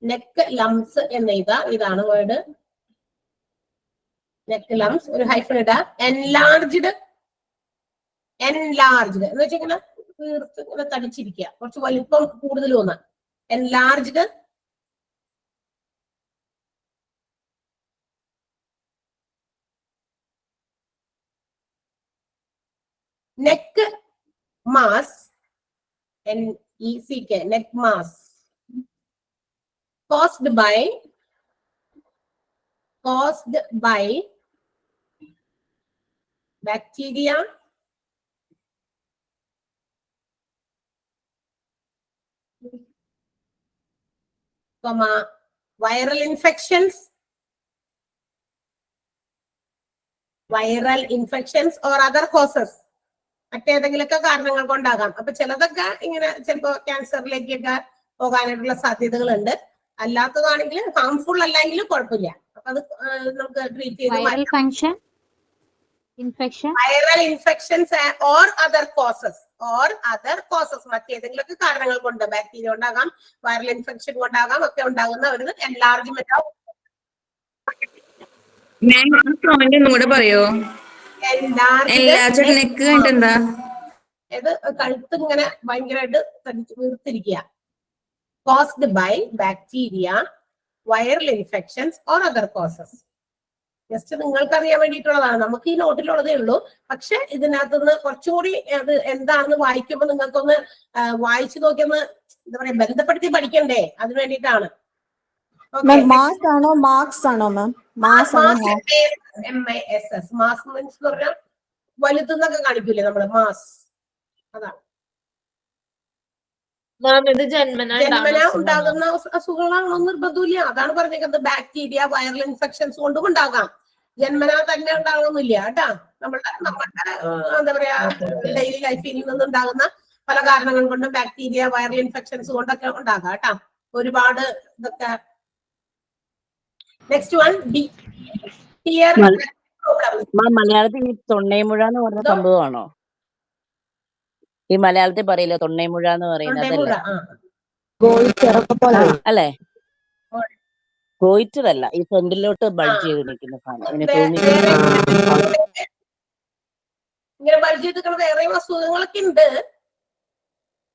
Neck lumps എന്ന് എഴുതാ. ഇതാണ് word neck lumps. ഒരു hyphen ഇടാ. Enlarged, enlarged എന്ന് വെച്ചാൽ ഇങ്ങനെ തീർത്ത് ഇങ്ങനെ തടിച്ചിരിക്കുക, കുറച്ച് വലിപ്പം കൂടുതൽ തോന്നാം. Enlarged neck mass, NECK, neck mass, caused by bacteria, viral infections, or other causes. മറ്റേതെങ്കിലൊക്കെ കാരണങ്ങൾ കൊണ്ടാകാം. അപ്പൊ ചിലതൊക്കെ ഇങ്ങനെ ചിലപ്പോ ക്യാൻസറിലേക്കൊക്കെ പോകാനായിട്ടുള്ള സാധ്യതകളുണ്ട്. അല്ലാത്തതാണെങ്കിൽ ഹാംഫുൾ അല്ലെങ്കിലും കുഴപ്പമില്ല. അപ്പൊ അത് നമുക്ക് ട്രീറ്റ് ചെയ്ത് viral infections or other causes മറ്റേതെങ്കിലൊക്കെ കാരണങ്ങൾ കൊണ്ട് ബാക്ടീരിയ ഉണ്ടാകാം, വൈറൽ ഇൻഫെക്ഷൻ കൊണ്ടാകാം ഒക്കെ ഉണ്ടാകുന്ന ഒരു എൻലാർജ്മെന്റ് ഓഫ് പറയോ? ഇത് കഴുത്ത് ഇങ്ങനെ ഭയങ്കരമായിട്ട് വീർത്തിരിക്കുക. Caused by bacteria, viral infections or other causes. Just നിങ്ങൾക്ക് അറിയാൻ വേണ്ടിയിട്ടുള്ളതാണ്. നമുക്ക് ഈ നോട്ടിലുള്ളതേ ഉള്ളൂ. പക്ഷെ ഇതിനകത്തുനിന്ന് കുറച്ചുകൂടി അത് എന്താണെന്ന് വായിക്കുമ്പോൾ നിങ്ങൾക്കൊന്ന് വായിച്ചു നോക്കിയൊന്ന് എന്താ പറയാ ബന്ധപ്പെടുത്തി പഠിക്കണ്ടേ, അതിന് വേണ്ടിയിട്ടാണ്. മാസ് ആണോ മാർക്സ് ആണോ ma'am? Mass MASS. Mass means എന്ന് പറഞ്ഞാൽ വലുതെന്നൊക്കെ കാണിക്കൂലേ നമ്മള്, മാസ്. അതാണ് ജന്മന ഉണ്ടാകുന്ന അസുഖങ്ങളാണോ നിർബന്ധമില്ല. അതാണ് പറഞ്ഞേക്കുന്നത്. ബാക്ടീരിയ, വൈറൽ ഇൻഫെക്ഷൻസ് കൊണ്ടും ഉണ്ടാകാം. ജന്മന തന്നെ ഉണ്ടാകുന്നില്ല കേട്ടാ. നമ്മുടെ എന്താ പറയാ ഡെയിലി ലൈഫിൽ നിന്നുണ്ടാകുന്ന പല കാരണങ്ങൾ കൊണ്ടും ബാക്ടീരിയ, വൈറൽ ഇൻഫെക്ഷൻസ് കൊണ്ടൊക്കെ ഉണ്ടാകാം കേട്ടാ. ഒരുപാട് ഇതൊക്കെ. നെക്സ്റ്റ് വൺ മലയാളത്തിൽ തൊണ്ണേമുഴ എന്ന് പറഞ്ഞ സംഭവമാണോ? ഈ മലയാളത്തിൽ പറയില്ല തൊണ്ണേമുഴ എന്ന് പറയുന്നത് അല്ലേ? ഗോയിറ്ററല്ല, ഈ ഫ്രണ്ടിലോട്ട് ബൾജ് ചെയ്ത് നിൽക്കുന്ന സാധനം. ഇങ്ങനെ ബൾജ് ചെയ്ത് വേറെ അസുഖങ്ങളൊക്കെ ഉണ്ട്.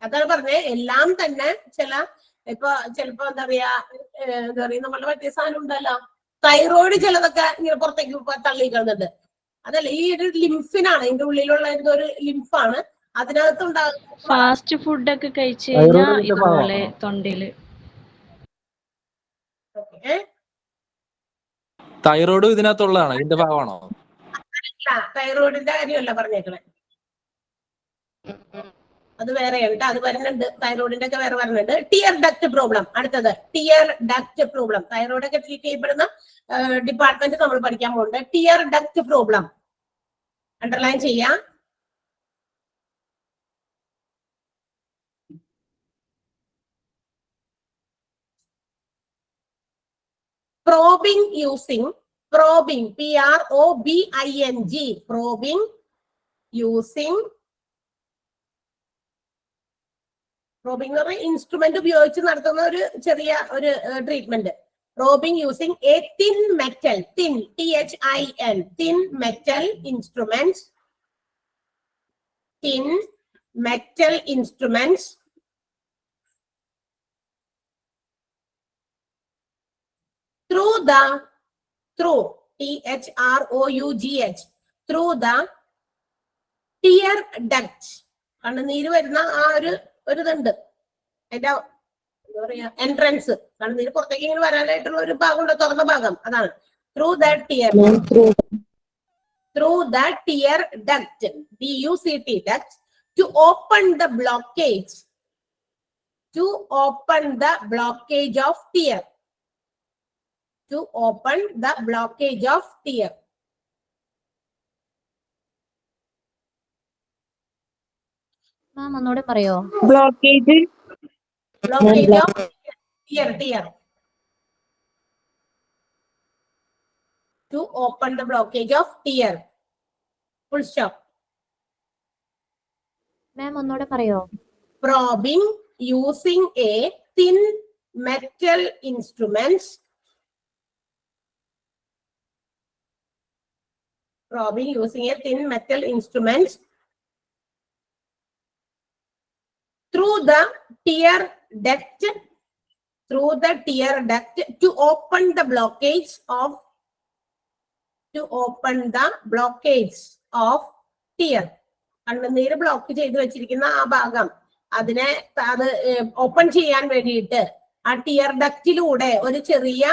അതാണ് പറഞ്ഞത്. എല്ലാം തന്നെ ചിലപ്പോ എന്താ പറയാ നമ്മളുടെ മറ്റേ സാധനം ഉണ്ടല്ലോ തൈറോയിഡ്, ചിലതൊക്കെ ഇങ്ങനെ പുറത്തേക്ക് തള്ളിക്കുന്നുണ്ട്. അതല്ല, ഈ ഒരു ലിംഫിനാണ്, ഇതിന്റെ ഉള്ളിലുള്ള എന്തോ ഒരു ലിംഫാണ് അതിനകത്തുണ്ടാകുന്ന. ഫാസ്റ്റ് ഫുഡ് ഒക്കെ കഴിച്ചു തൈറോയ്ഡ് കഴിഞ്ഞാൽ ഇതിന്റെ ഇതുപോലെ ഭാഗമാണോ? തൊണ്ടയില് തൈറോയ്ഡ് ഇതിനകത്തുള്ളതാണോ? ഇതിന്റെ ഭാഗമാണോ? തൈറോയിഡിന്റെ കാര്യമല്ല പറഞ്ഞേക്കണേ, അത് വേറെയാണ് ട്ടോ. അത് വരുന്നുണ്ട്, തൈറോയിഡിന്റെ ഒക്കെ വേറെ വരുന്നുണ്ട്. Tear duct problem. അടുത്തത് ടിയർ ഡക്ട് പ്രോബ്ലം. തൈറോയിഡ് ഒക്കെ ട്രീറ്റ് ചെയ്യപ്പെടുന്ന ഡിപ്പാർട്ട്മെന്റ് നമ്മൾ പഠിക്കാൻ പോകുന്നുണ്ട്. ടിയർ ഡക്ട് പ്രോബ്ലം അണ്ടർലൈൻ ചെയ്യാം. probing using, probing, probing, probing using, probing എന്ന് പറഞ്ഞാൽ ഇൻസ്ട്രുമെന്റ് ഉപയോഗിച്ച് നടത്തുന്ന ഒരു ചെറിയ ഒരു treatment. probing using a thin metal, thin, THIN, thin metal instruments, thin metal instruments through the, through, THROUGH, through the tear duct. കണ്ണുനീര് വരുന്ന ആ ഒരു ഇതുണ്ട്, അതിന്റെ എന്താ പറയാ എൻട്രൻസ്, കണ്ണുനീര് പുറത്തേക്ക് ഇങ്ങനെ വരാനായിട്ടുള്ള ഒരു ഭാഗമുണ്ട്, തുറന്ന ഭാഗം, അതാണ് through the tear, through the tear duct, DUCT duct, to open the blockage, to open the blockage of tear, to open the blockage of tear. മാം ഒന്നുകൂടെ പറയോ? Blockage Blockage of tear, tear. To open the blockage of tear. Full stop. മാം ഒന്നുകൂടെ പറയോ? Probing using a thin metal instruments. Probing using a thin metal instruments through the tear duct, through the tear duct, to open the blockage of, to open the blockage of tear. കണ്ണുനീര് block ചെയ്ത് വെച്ചിരിക്കുന്ന ആ ഭാഗം, അതിനെ അത് open ചെയ്യാൻ വേണ്ടിയിട്ട് ആ ടിയർ ഡക്റ്റിലൂടെ ഒരു ചെറിയ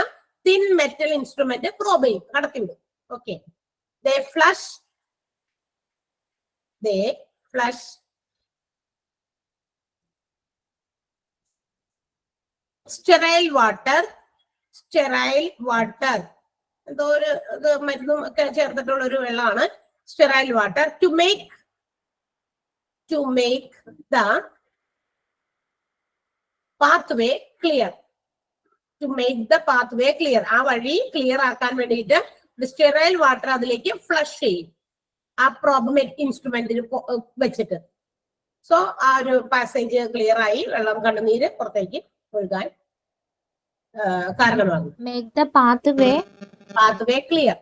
തിൻ മെറ്റൽ ഇൻസ്ട്രുമെന്റ് പ്രോബ് ചെയ്യും, കടത്തിവിടും. Okay, they flush sterile water, എന്തോ ഒരു മരുന്നും ഒക്കെ ചേർത്തിട്ടുള്ള ഒരു വെള്ളമാണ് sterile water, to make the pathway clear, to make the pathway clear. ആ വഴി ക്ലിയർ ആക്കാൻ വേണ്ടിയിട്ട് സ്റ്റെറൈൽ വാട്ടർ അതിലേക്ക് ഫ്ലഷ് ചെയ്യും ആ പ്രോബ് ഇൻസ്ട്രുമെന്റിൽ വെച്ചിട്ട്. സോ ആ ഒരു പാസേജ് ക്ലിയർ ആയി വെള്ളം, കണ്ണുനീര് പുറത്തേക്ക് ഒഴുകാൻ കാരണമാകും. Make the pathway clear.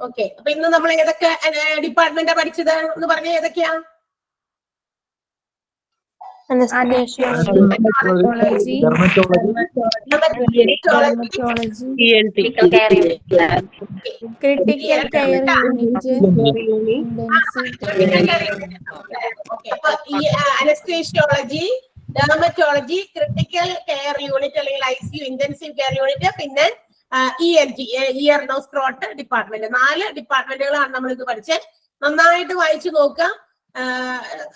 Okay, അപ്പൊ ഇന്ന് നമ്മൾ ഏതൊക്കെ ഡിപ്പാർട്ട്മെന്റാ പഠിച്ചത് എന്ന് പറഞ്ഞ ഏതൊക്കെയാ? Dermatology, critical care unit, anaesthesiology, dermatology, critical care unit അല്ലെങ്കിൽ ICU, ഇന്റൻസീവ് കെയർ യൂണിറ്റ്, പിന്നെ ENT, ear nose throat department. 4 ഡിപ്പാർട്ട്മെന്റുകളാണ് നമ്മൾ ഇത് പഠിച്ചത്. നന്നായിട്ട് വായിച്ചു നോക്കുക.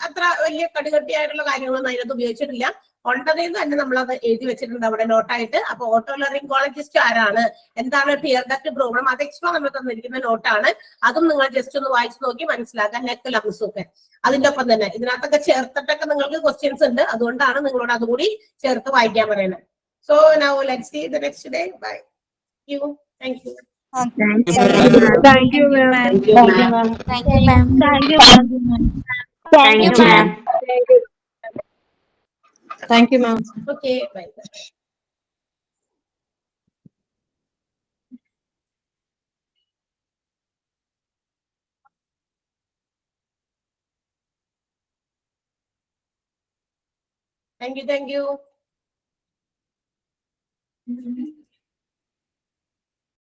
അത്ര വലിയ കടുകട്ടിയായിട്ടുള്ള കാര്യങ്ങളൊന്നും അതിനകത്ത് ഉപയോഗിച്ചിട്ടില്ല. ഉണ്ടതെന്ന് തന്നെ നമ്മളത് എഴുതി വെച്ചിട്ടുണ്ട് അവിടെ നോട്ടായിട്ട്. അപ്പൊ ഓട്ടോലറിംഗോളജിസ്റ്റ് ആരാണ്, എന്താണ് ടിയർ ഡക്ട് പ്രോബ്ലം, അത് എക്സ്ട്രാ നമ്മൾ തന്നിരിക്കുന്ന നോട്ടാണ്. അതും നിങ്ങൾ ജസ്റ്റ് ഒന്ന് വായിച്ചു നോക്കി മനസ്സിലാക്കാൻ, നെക്ക് ലംസും ഒക്കെ അതിന്റെ ഒപ്പം തന്നെ ഇതിനകത്തൊക്കെ ചേർത്തിട്ടൊക്കെ നിങ്ങൾക്ക് ക്വസ്റ്റ്യൻസ് ഉണ്ട്. അതുകൊണ്ടാണ് നിങ്ങളോട് അതുകൂടി ചേർത്ത് വായിക്കാൻ പറയുന്നത്. So now let's see the next day. Bye. Thank you. Thank you ma'am. Thank you ma'am. Okay, bye. Thank you.